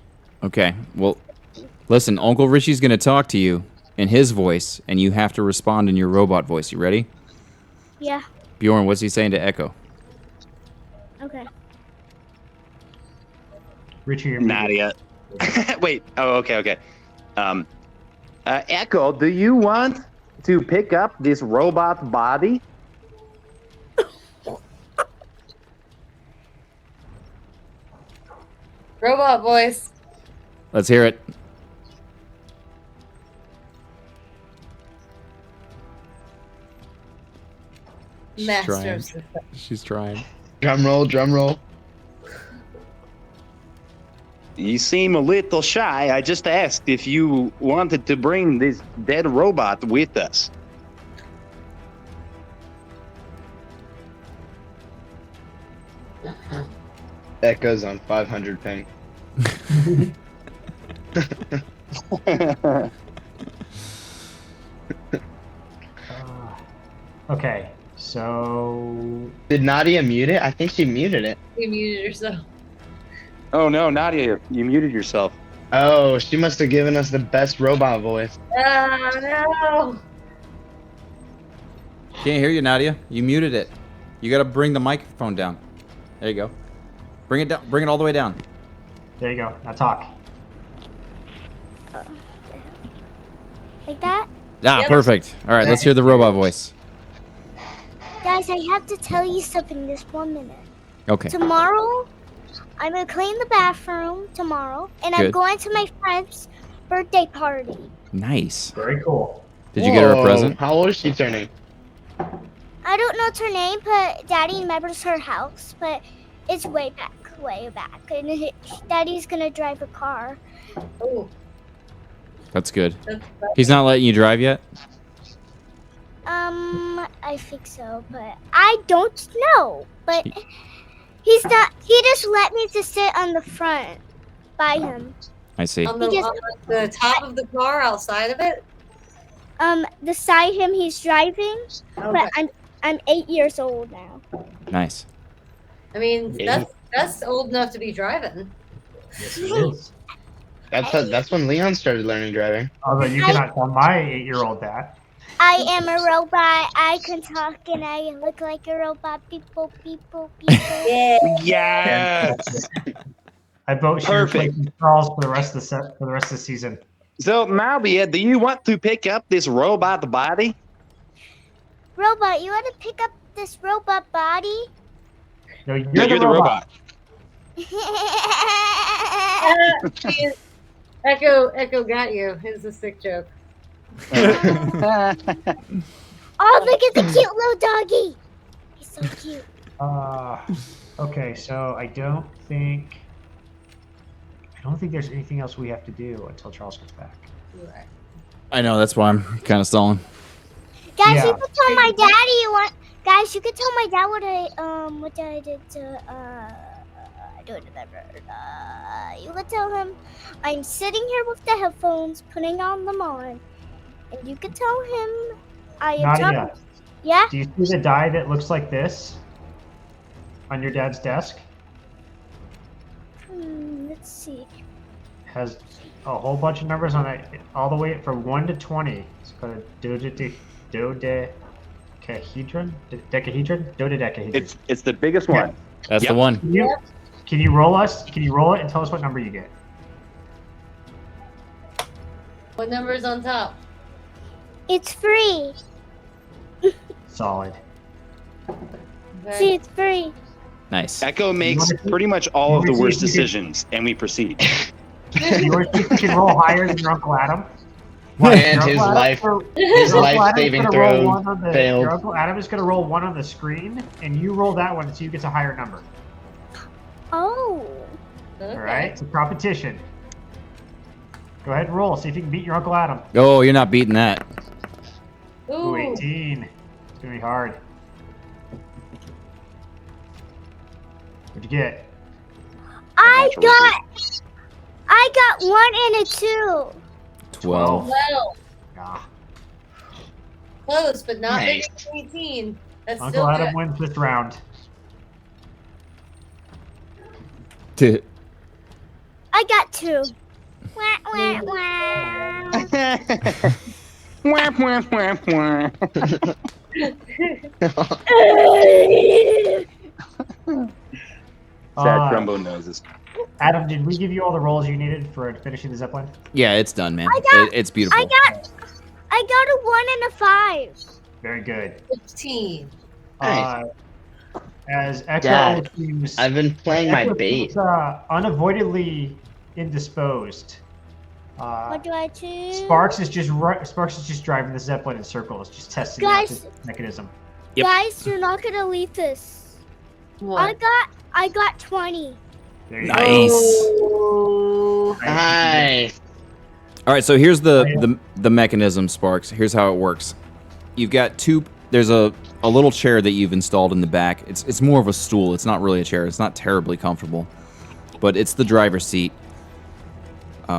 Okay. Well, listen, Uncle Richie's going to talk to you in his voice, and you have to respond in your robot voice. You ready? Yeah. Bjorn, what's he saying to Echo? Okay. Richie, you're muted. Nadia. Wait. Oh, okay. Echo, do you want to pick up this robot body? Robot voice. Let's hear it. Master trying. of Suspense. She's trying. Drum roll, drum roll. You seem a little shy. I just asked if you wanted to bring this dead robot with us. Echo's on 500 ping. Okay, so Did Nadia mute it? I think she muted it. You muted yourself. Oh no, Nadia, you muted yourself. Oh, she must have given us the best robot voice. Oh no. Can't hear you, Nadia. You muted it. You got to bring the microphone down. There you go. Bring it down. Bring it all the way down. There you go. Now talk. Like that? Ah, Yep. perfect. All right, let's hear the robot voice. Guys, I have to tell you something this 1 minute. Okay. Tomorrow, I'm gonna clean the bathroom tomorrow, and I'm Good. going to my friend's birthday party. Nice. Very cool. Did you get her a Whoa, present? How old is she turning? I don't know her name, but Daddy remembers her house, but it's way back. And Daddy's gonna drive a car. Oh, That's good. that's He's not letting you drive yet? I think so, but I don't know. But he's not. He just let me to sit on the front by him. I see. on the, Because- on the top of the car, outside of it. Beside him, he's driving, Okay. but I'm 8 years old now. Nice. I mean, Yeah. that's old enough to be driving. Yes, it is. That's when Leon started learning driving. Although you cannot tell my 8-year-old that. I am a robot. I can talk and I look like a robot. People, people, people. Yeah. Yeah. I vote she Perfect. replaces Charles for the rest of the season. So, Malbia, do you want to pick up this robot body? Robot, you want to pick up this robot body? No, you're, No, the robot. Jeez. Echo got you. It's a sick joke. Oh, look at the cute little doggy. He's so cute. Okay, so I don't think there's anything else we have to do until Charles gets back. Right. I know, that's why I'm kind of stalling. Guys, Yeah. you can tell my daddy you want. Guys, you can tell my dad what I did to I don't remember. You can tell him I'm sitting here with the headphones, putting on them on, and you can tell him I am Nadia, talking. Yeah. do you see the die that looks like this on your dad's desk? Let's see. Has a whole bunch of numbers on it, all the way from 1 to 20. It's called a dodecahedron. Dodecahedron. It's the biggest one. That's Yep. the one. Can you roll it and tell us what number you get? What number's on top? It's free. Solid. See, it's free. Nice. Echo makes wanna see- pretty much all of the you wanna worst see if you can- decisions, and we proceed. You want to see if you can roll higher than your Uncle Adam? And your his Uncle life- Adam- His your Uncle Adam's life-saving gonna roll throw one on the- failed. Your Uncle Adam is going to roll 1 on the screen, and you roll that one so you get a higher number. Oh. Okay. All right? It's a competition. Go ahead and roll. See if you can beat your Uncle Adam. Oh, you're not beating that. Ooh, Ooh. 18. It's going to be hard. What'd you get? I Natural got 1 and a 2. 12. Well, Ah, close, but not Nice. bigger than 18. That's Uncle still Adam good. wins this round. I got 2. Wah, wah, wah. Wah, wah, wah, wah. Sad Crumbo noses. Adam, did we give you all the rolls you needed for finishing the zipline? Yeah, it's done, man. It's beautiful. I got a 1 and a 5. Very good. 15. Nice. As Echo Dad, seems, I've been playing my Echo bass. seems, unavoidably indisposed. What do I choose? Sparks is just driving the zeppelin in circles, just testing out Guys. the mechanism. Yep. Guys, you're not gonna leave this. What? I got 20. There you Nice. Oh. go. Nice. All right, so here's the mechanism, Sparks. Here's how it works. You've got two. There's a little chair that you've installed in the back. It's more of a stool. It's not really a chair. It's not terribly comfortable, but it's the driver's seat.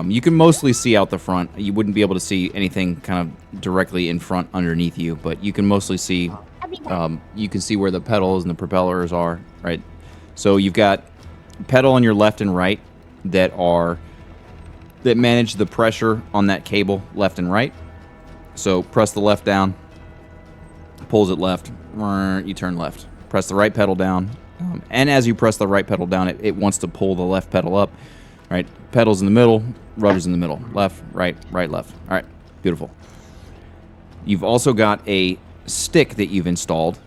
You can mostly see out the front. You wouldn't be able to see anything kind of directly in front underneath you, but you can mostly see. I'll be back. You can see where the pedals and the propellers are, right? So you've got pedal on your left and right that manage the pressure on that cable left and right. So press the left down, pulls it left. You turn left. Press the right pedal down. And as you press the right pedal down, it wants to pull the left pedal up. Right? Pedal's in the middle, rudder's in the middle. Left, right, left. All right. Beautiful. You've also got a stick that you've installed.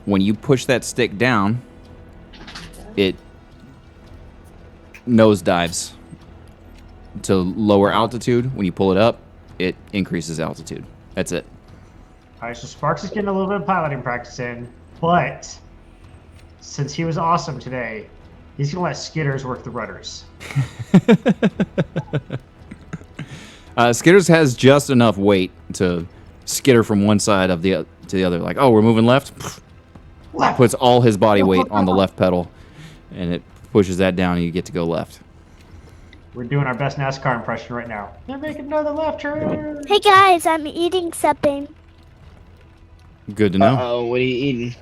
When you push that stick down, it nosedives to lower altitude. When you pull it up, it increases altitude. That's it. All right, so Sparks is getting a little bit of piloting practice in, but since he was awesome today, he's gonna let Skitters work the rudders. Skitters has just enough weight to skitter from one side of to the other. Like, oh, we're moving left. Left. Puts all his body weight on the left pedal, and it pushes that down, and you get to go left. We're doing our best NASCAR impression right now. They're making another left turn. Hey guys, I'm eating something. Good to know. Oh, what are you eating?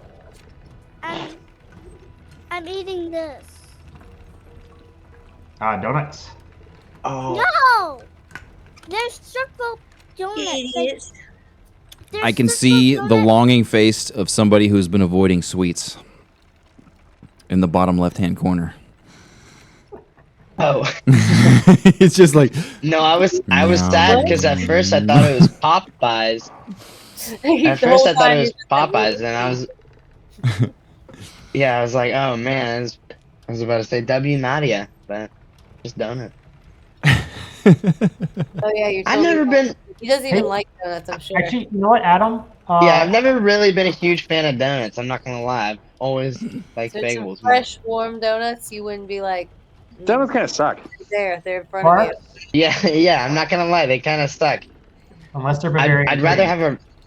I'm eating this. Donuts. Oh, No! There's circle donuts. Idiots. There's I can circle see the donuts. longing face of somebody who's been avoiding sweets in the bottom left-hand corner. oh. It's just like, No, I was sad because at first I Mm. thought it was Popeyes. At first I thought it was Popeyes, and I was, yeah, I was like, oh man, I was about to say W Nadia, but just donut. Oh yeah, you're. I've totally never right. been, He doesn't even Hey. like donuts. I'm sure. Actually, you know what, Adam? yeah, I've never really been a huge fan of donuts. I'm not gonna lie, I've always liked So it's some bagels. more. fresh, warm donuts. You wouldn't be like. Donuts kind of suck. They're in front of you. Sparks, Yeah, I'm not gonna lie, they kind of suck. unless they're Bavarian. I'd rather have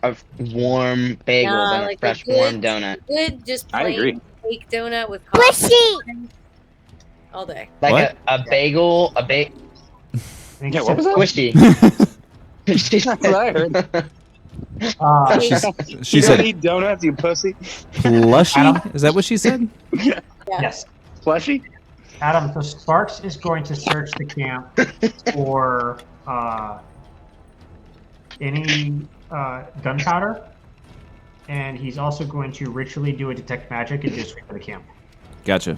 a warm bagel Nah, than a like a fresh good- warm donut. Good, just I plain agree. fake donut with coffee Squishy! all day. Like What? a bagel, Yeah, what was that? squishy. That's what I heard. she You don't said eat donuts, you pussy. plushy? Adam? Is that what she said? Yeah. Yes. Plushy? Adam, so Sparks is going to search the camp for any gunpowder, and he's also going to ritually do a detect magic and do a sweep of the camp. Gotcha.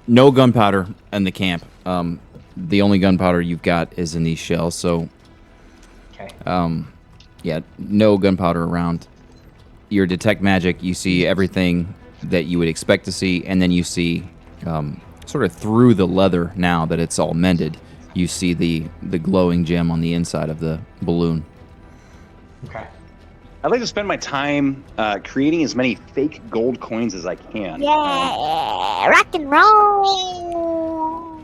No gunpowder in the camp. The only gunpowder you've got is in these shells, so Okay. yeah, no gunpowder around. Your detect magic, you see everything that you would expect to see, and then you see sort of through the leather, now that it's all mended, you see the glowing gem on the inside of the balloon. Okay. I'd like to spend my time creating as many fake gold coins as I can. Yeah, rock and roll.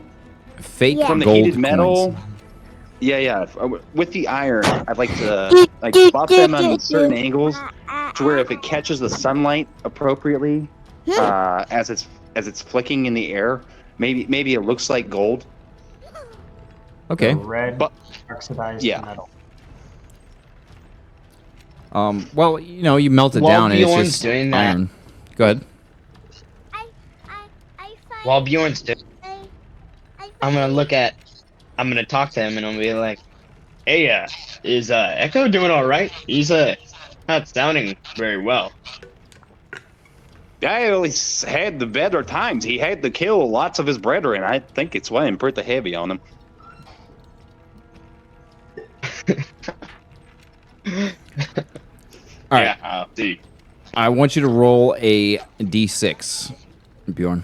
Fake Yeah. From the gold heated metal. coins. Yeah. With the iron, I'd like to spot them on certain angles to where if it catches the sunlight appropriately, as it's flicking in the air, maybe it looks like gold. Okay. So red, But- oxidized yeah. metal. Well, you melt it While down, and it's Bjorn's just doing that- iron. Go ahead. I find While Bjorn's doing, I I'm gonna talk to him and I'm gonna be like, hey, is Echo doing all right? He's not sounding very well. I always had the better times. He had to kill lots of his brethren. I think it's weighing pretty heavy on him. All right. Yeah, I'll see. I want you to roll a d6, Bjorn.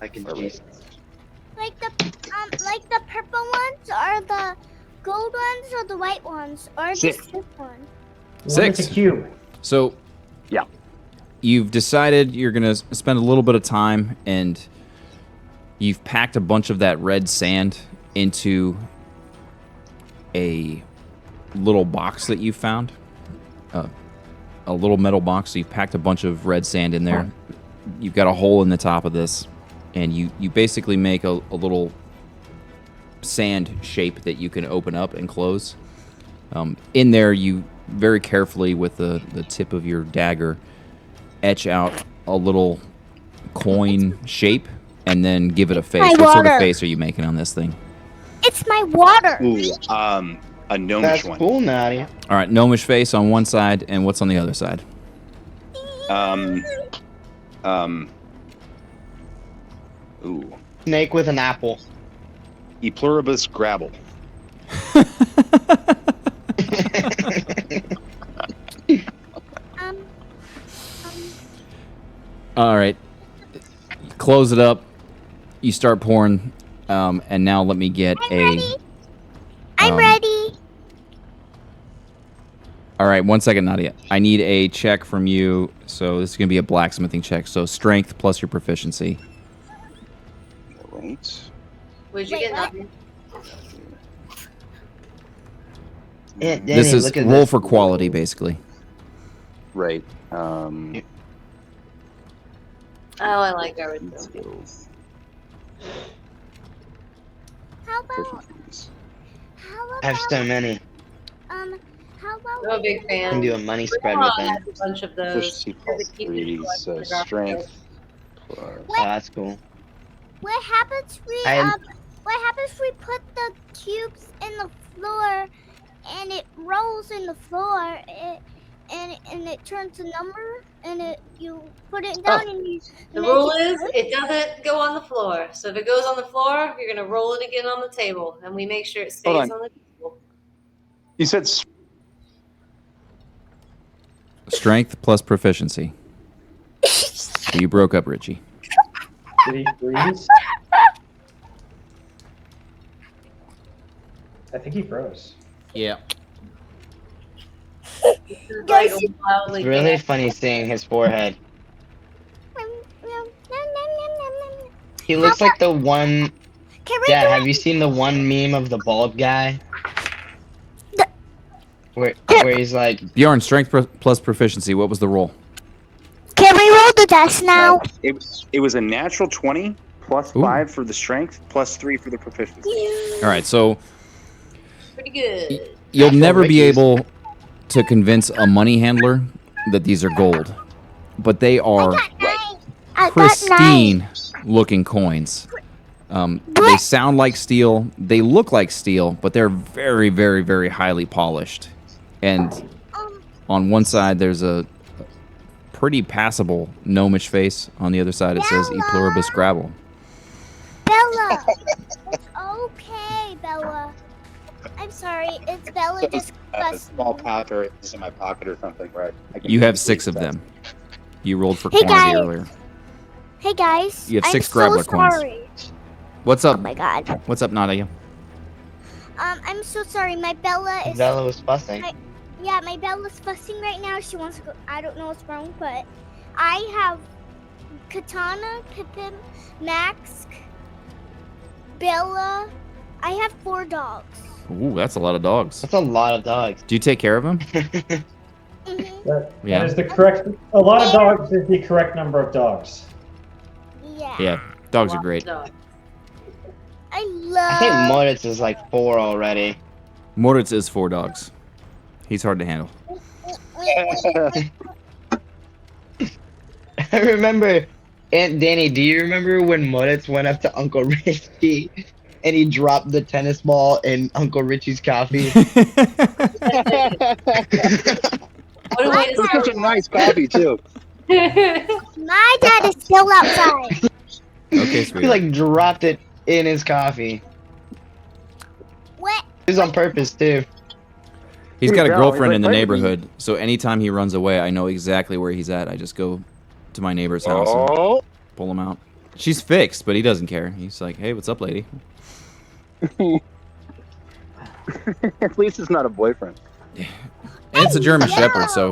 I can taste. like the purple ones, or the gold ones, or the white ones, or Six. just this one. One with Six. the cube. So, Yeah. you've decided you're going to spend a little bit of time, and you've packed a bunch of that red sand into a little box that you found. A little metal box. So you've packed a bunch of red sand in there. You've got a hole in the top of this, and you basically make a little sand shape that you can open up and close. In there, you very carefully, with the tip of your dagger, etch out a little coin shape, and then give it a face. My What sort of water. face are you making on this thing? It's my water. Ooh, A gnomish That's one. cool, Nadia. All right, gnomish face on one side, and what's on the other side? Ooh. Snake with an apple. E pluribus grabble. Um, All right, close it up. You start pouring, and now let me get I'm ready. I'm um, ready. All right, 1 second, Nadia. I need a check from you. So this is gonna be a blacksmithing check. So strength plus your proficiency. Wait. Would you Wait, get what? nothing? Aunt This Denny, is look at roll this. for quality, basically. Right. Oh, I like everything. How about I have so many. how about I'm a big I fan. can do a money spread Grandma with them. has a bunch of those. Proficiency plus 3, so strength plus. Oh, that's cool. what happens if we put the cubes in the floor and it rolls in the floor and it turns a number and you put it down and you The rule is it doesn't go on the floor. So if it goes on the floor, you're gonna roll it again on the table, and we make sure it stays Hold on on. the table. You said Strength plus proficiency. You broke up, Richie. Did he freeze? I think he froze. Yeah. This is like a wildly It's really gay- funny seeing his forehead. He looks like the one. Can we Dad, do have you seen the one meme of the bald guy? Where he's like, Bjorn, strength plus proficiency. What was the roll? Can we roll the dice now? it was a natural 20 plus Ooh. 5 for the strength plus 3 for the proficiency. All right, so pretty good. you'll Natural never be Rickies. able to convince a money handler that these are gold, but they are I got 9. pristine looking coins. They sound like steel, they look like steel, but they're very, very, very highly polished. And on one side, there's a pretty passable gnomish face. On the other side, it says E pluribus grabble. Bella. It's okay, Bella. I'm sorry. It's Bella just A small powder is in my pocket or something, right? I can You have use 6 of that. them. You rolled for Hey, quantity guys. earlier. Hey guys. You have 6 I'm Grappler so coins. sorry. What's Oh up? my god. What's up, Nadia? I'm so sorry. My Bella is Bella was fussing. Yeah, my Bella's fussing right now. She wants to go. I don't know what's wrong, but I have Katana, Pippin, Max, Bella. I have 4 dogs. Ooh, that's a lot of dogs. That's a lot of dogs. Do you take care of them? That Yeah. is the correct. A lot of dogs is the correct number of dogs. Yeah. Yeah, dogs are great. Dog. I love. I think Moritz is like 4 already. Moritz is 4 dogs. He's hard to handle. I remember, Aunt Danny, do you remember when Moritz went up to Uncle Richie and he dropped the tennis ball in Uncle Richie's coffee? What a way It to was such a nice coffee too. start. My dad is still outside. Okay, He sweetie. like dropped it in his coffee. What? It was on purpose too. He's got a Yeah, girlfriend he's in the like, neighborhood, so anytime he runs away, I know exactly where he's at. I just go to my neighbor's house and Oh, pull him out. She's fixed, but he doesn't care. He's like, "Hey, what's up, lady?" at least it's not a boyfriend. And it's a German Shepherd, so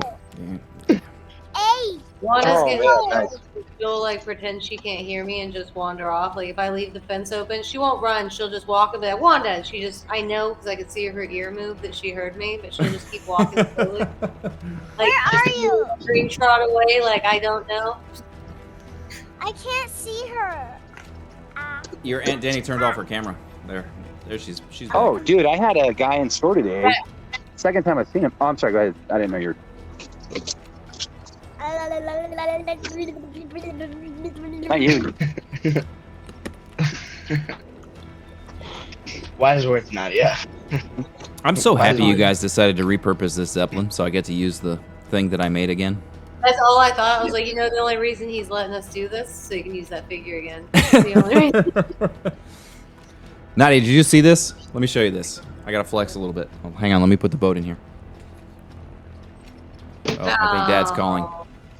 Hey. Wanda's Oh, getting yeah, nice. she'll like pretend she can't hear me and just wander off. Like if I leave the fence open, she won't run. She'll just walk and be like, Wanda. And she just, I know because I could see her ear move that she heard me, but she'll just keep walking slowly. Like, Where are you? Green trot away, like I don't know. I can't see her. your Aunt Danny turned off her camera. There she's back. Oh, dude, I had a guy in store today. Second time I've seen him. Oh, I'm sorry. Go ahead. I didn't know you were. Not you. Wise words, Nadia. All I'm so Why happy you not? guys decided to repurpose this Zeppelin so I get to use the thing that I made again. That's all I thought. I was like, the only reason he's letting us do this so you can use that figure again. That's the only reason. Nadia, did you see this? Let me show you this. I gotta flex a little bit. Oh, hang on, let me put the boat in here. Oh, I think Dad's calling.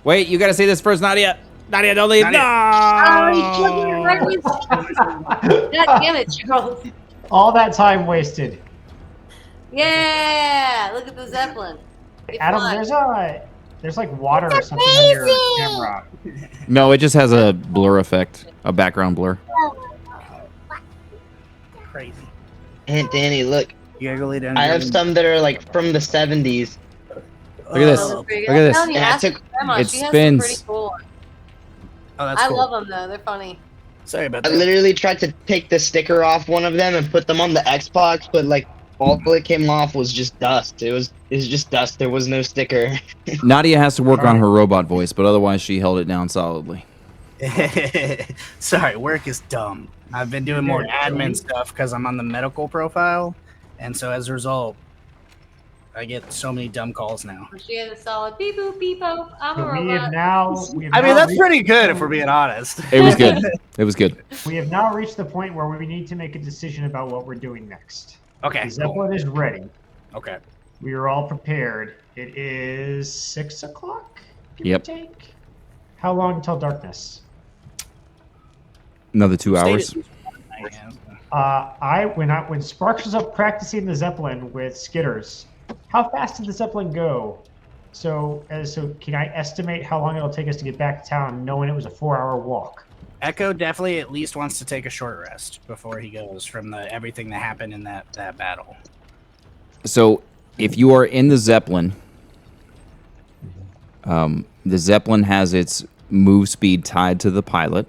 Wait, you gotta see this first, Nadia. Nadia, don't leave. Nadia. Oh, he's No. looking right with God damn it, Charles. All that time wasted. Yeah, look at the Zeppelin. It's Adam, fun. there's like water or something on your amazing! camera. No, it just has a blur effect, a background blur. Crazy. Aunt Danny, look. You gotta go lay down. I have Jordan. some that are like from the 70s. Look at this. Those are pretty Look good. at I'm this. telling you, And I ask took- Grandma. it She has some spins. pretty cool ones. Oh, that's I cool. love them though. They're funny. Sorry about I that. literally tried to take the sticker off one of them and put them on the Xbox, but like all that came off was just dust. It was just dust. There was no sticker. Nadia has to work on her robot voice, but otherwise she held it down solidly. Sorry, work is dumb. I've been doing more admin stuff because I'm on the medical profile, and so as a result, I get so many dumb calls now. She had a solid beep boop beep boop. I'm a So we have robot. now. I mean, that's pretty good if we're being honest. It was good. It was good. We have now reached the point where we need to make a decision about what we're doing next. Okay. The Cool. Zeppelin is ready. Okay. We are all prepared. It is 6 o'clock. Give Yep. or take. How long until darkness? Another 2 hours. When Sparks was up practicing the Zeppelin with Skitters, how fast did the Zeppelin go? So can I estimate how long it'll take us to get back to town, knowing it was a 4-hour walk? Echo definitely at least wants to take a short rest before he goes from everything that happened in that battle. So, if you are in the Zeppelin, the Zeppelin has its move speed tied to the pilot,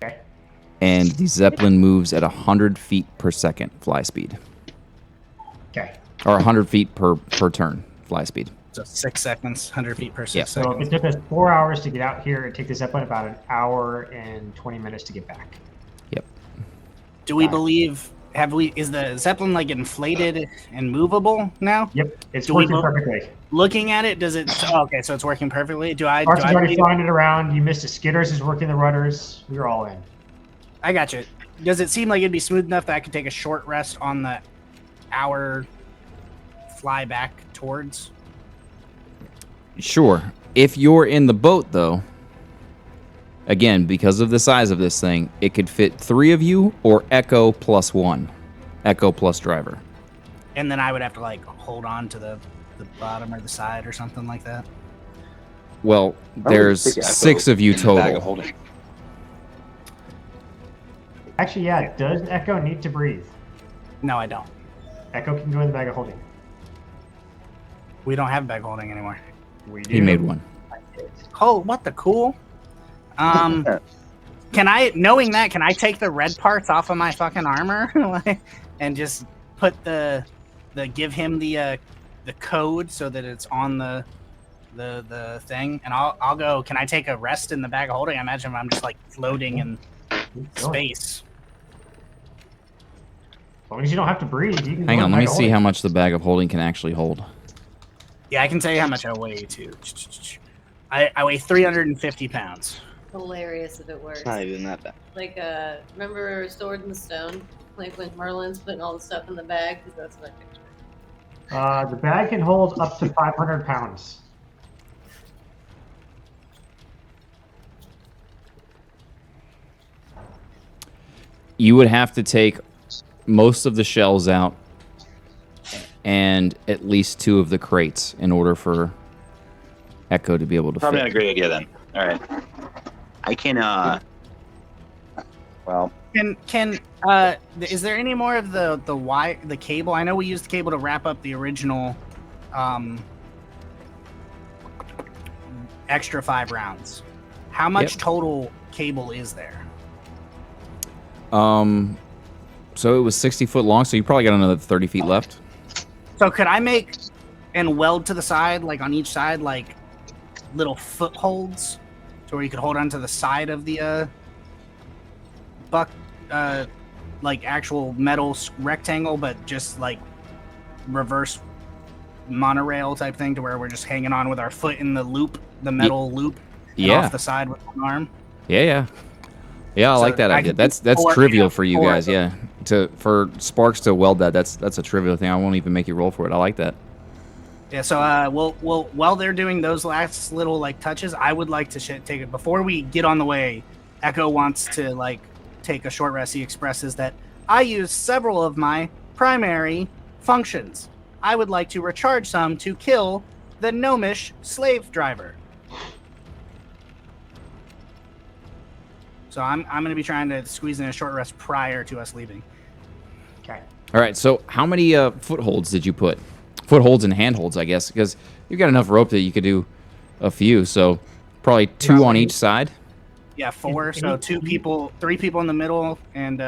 Okay. and the Zeppelin moves at 100 feet per second fly speed, Okay. or 100 feet per turn fly speed. So 6 seconds, 100 feet per Yeah. 6 So if seconds. it took us 4 hours to get out here, it'd take the Zeppelin about an hour and 20 minutes to get back. Yep. Do we believe? Is the Zeppelin like inflated and movable now? Yep. It's Do we working mo- perfectly. Looking at it, does it? Oh, okay, so it's working perfectly. Sparks is already believe- flying it around. You missed it. Skitters is working the rudders. We're all in. I got you. Does it seem like it'd be smooth enough that I could take a short rest on the hour fly back towards? Sure. If you're in the boat, though, again, because of the size of this thing, it could fit 3 of you or Echo plus 1. Echo plus driver. And then I would have to like hold on to the bottom or the side or something like that. Well, there's stick Echo 6 of you in the bag of total. holding. Actually, yeah. Does Echo need to breathe? No, I don't. Echo can go in the bag of holding. We don't have bag holding anymore. We do. He made one. Oh, what the cool? Can I, knowing that, can I take the red parts off of my fucking armor and just put give him the code so that it's on the thing, and I'll go. Can I take a rest in the bag of holding? I imagine I'm just like floating in space. As long as you don't have to breathe, you can Hang go on, in the let me bag of see holding. how much the bag of holding can actually hold. Yeah, I can tell you how much I weigh too. I weigh 350 pounds. Hilarious if it works. It's not even that bad. Like, remember Sword in the Stone? Like when Merlin's putting all the stuff in the bag? 'Cause that's what I picture. The bag can hold up to 500 pounds. You would have to take most of the shells out and at least 2 of the crates in order for Echo to be able to Probably fit. not a great idea then. All right. I can. Well, Can is there any more of the cable? I know we used the cable to wrap up the original extra 5 rounds. How much Yep. total cable is there? So it was 60 foot long, so you probably got another 30 feet left. So could I make and weld to the side, like on each side, like little footholds, to where you could hold onto the side of the like actual metal rectangle, but just like reverse monorail type thing to where we're just hanging on with our foot in the loop, the metal loop, and Yeah. off the side with one arm. Yeah. I So like that I idea. can That's do four- trivial yeah, for you four guys. of Yeah, for Sparks to weld that. That's a trivial thing. I won't even make you roll for it. I like that. Yeah, so we'll while they're doing those last little like touches, I would like to take it before we get on the way. Echo wants to like take a short rest. He expresses that I use several of my primary functions. I would like to recharge some to kill the gnomish slave driver. So I'm going to be trying to squeeze in a short rest prior to us leaving. Okay. All right. So how many footholds did you put? Footholds and handholds, I guess, because you've got enough rope that you could do a few. So probably two on each side. Yeah, 4. So 2 people, 3 people in the middle, and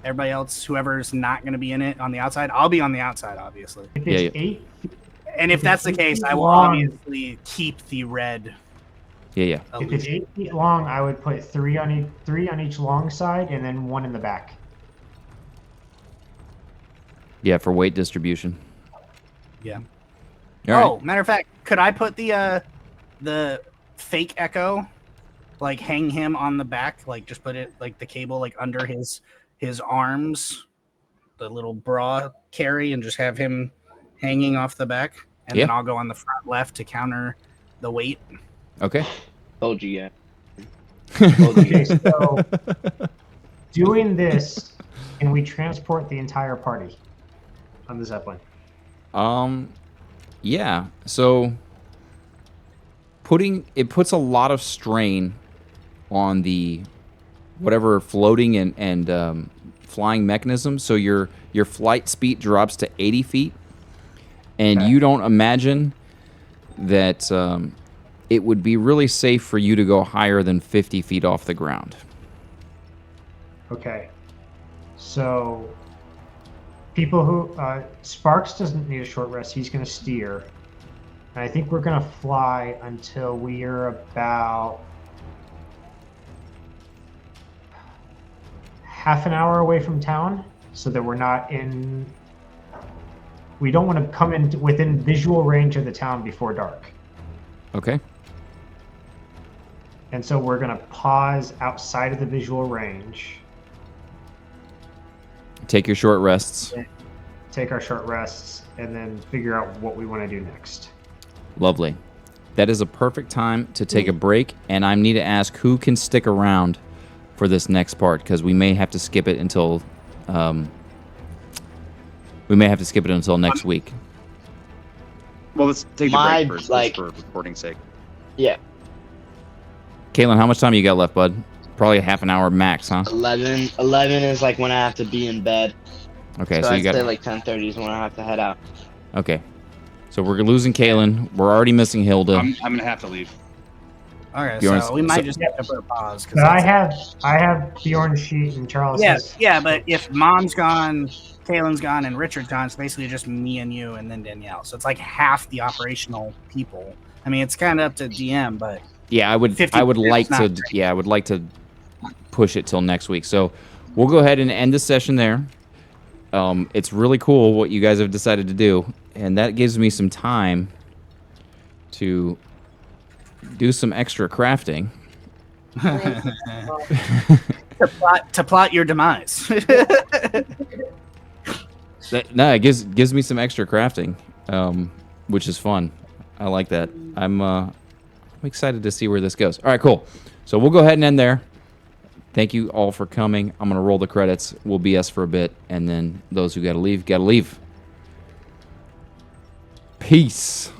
everybody else, whoever's not going to be in it on the outside. I'll be on the outside, obviously. If Yeah, it's 8, And if that's the case, I will Long. obviously keep the red. Yeah. if it's 8 feet long, I would put 3 on each long side, and then 1 in the back. Yeah, for weight distribution. Yeah. All right. Oh, matter of fact, could I put the fake Echo, like hang him on the back, like just put it like the cable like under his arms, the little bra carry, and just have him hanging off the back, and then Yeah. I'll go on the front left to counter the weight. Okay. Told you, yeah. Okay, so doing this, can we transport the entire party on the Zeppelin? Yeah. So it puts a lot of strain on the whatever floating and flying mechanism. So your flight speed drops to 80 feet, and Okay. you don't imagine that it would be really safe for you to go higher than 50 feet off the ground. Okay. So people who Sparks doesn't need a short rest. He's going to steer. And I think we're going to fly until we are about half an hour away from town, so that we're not in. We don't want to come in within visual range of the town before dark. Okay. And so we're going to pause outside of the visual range, Take your short rests. take our short rests, and then figure out what we want to do next. Lovely. That is a perfect time to take a break, and I need to ask who can stick around for this next part, because we may have to skip it until next week. Well, let's take the My, break first, like- just for recording's sake. Yeah, Caitlin, how much time you got left, bud? Probably a half an hour max, huh? 11 is like when I have to be in bed. Okay, so so you I'd got. say like 10:30 is when I have to head out. Okay, so we're losing Caitlin. We're already missing Hilda. I'm gonna have to leave. Okay, Bjorn, so we might so- just have to put a pause. But I have Bjorn's sheet and Charles. Yeah, but if Mom's gone, Kaylin's gone, and Richard's gone, it's basically just me and you, and then Danielle. So it's like half the operational people. I mean, it's kind of up to DM, but Yeah, I would 50% like is not to. great. Yeah, I would like to push it till next week. So we'll go ahead and end the session there. It's really cool what you guys have decided to do, and that gives me some time to do some extra crafting. to plot your demise. No, it gives me some extra crafting, which is fun. I like that. I'm excited to see where this goes. All right, cool. So we'll go ahead and end there. Thank you all for coming. I'm gonna roll the credits. We'll BS for a bit, and then those who gotta leave, gotta leave. Peace.